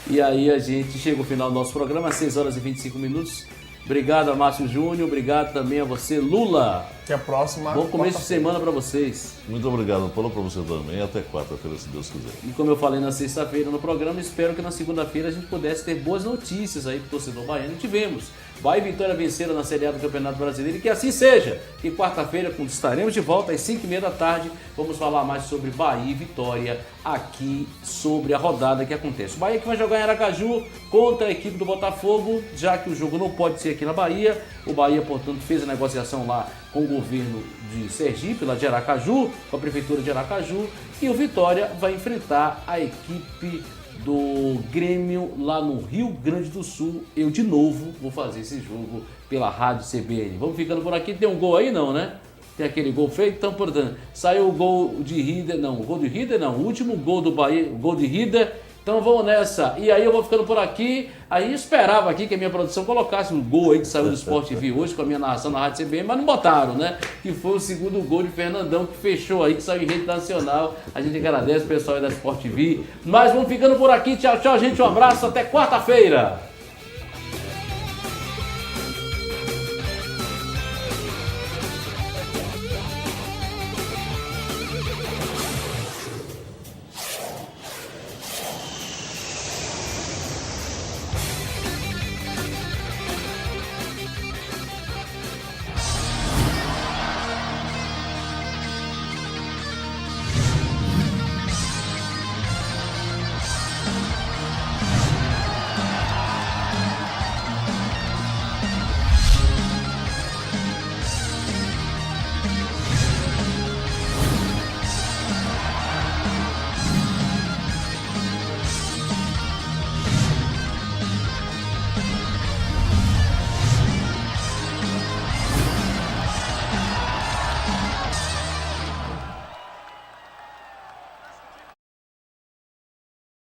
E aí a gente chega ao final do nosso programa, às 6 horas e 25 minutos. Obrigado a Márcio Júnior, obrigado também a você, Lula. Até a próxima. Bom começo de semana para vocês. Muito obrigado, Paulo, para você também. Até quarta-feira, se Deus quiser. E como eu falei na sexta-feira no programa, espero que na segunda-feira a gente pudesse ter boas notícias aí pro torcedor baiano. Tivemos. Bahia e Vitória venceram na Série A do Campeonato Brasileiro, e que assim seja. E quarta-feira, quando estaremos de volta às 5h30 da tarde, vamos falar mais sobre Bahia e Vitória aqui, sobre a rodada que acontece. O Bahia que vai jogar em Aracaju contra a equipe do Botafogo, já que o jogo não pode ser aqui na Bahia. O Bahia, portanto, fez a negociação lá com o governo de Sergipe, lá de Aracaju, com a prefeitura de Aracaju, e o Vitória vai enfrentar a equipe do Grêmio lá no Rio Grande do Sul. Eu de novo vou fazer esse jogo pela Rádio CBN. Vamos ficando por aqui. Tem um gol aí não, né? Tem aquele gol feito, então, portanto, saiu o gol de Rieder, não, o gol de Rieder não, o último gol do Bahia, o gol de Rieder. Então vamos nessa. E aí eu vou ficando por aqui. Aí esperava aqui que a minha produção colocasse um gol aí que saiu do Sport TV hoje com a minha narração na Rádio CBN, mas não botaram, né? Que foi o segundo gol de Fernandão, que fechou aí, que saiu em rede nacional. A gente agradece o pessoal aí da Sport TV. Mas vamos ficando por aqui. Tchau, tchau, gente. Um abraço. Até quarta-feira.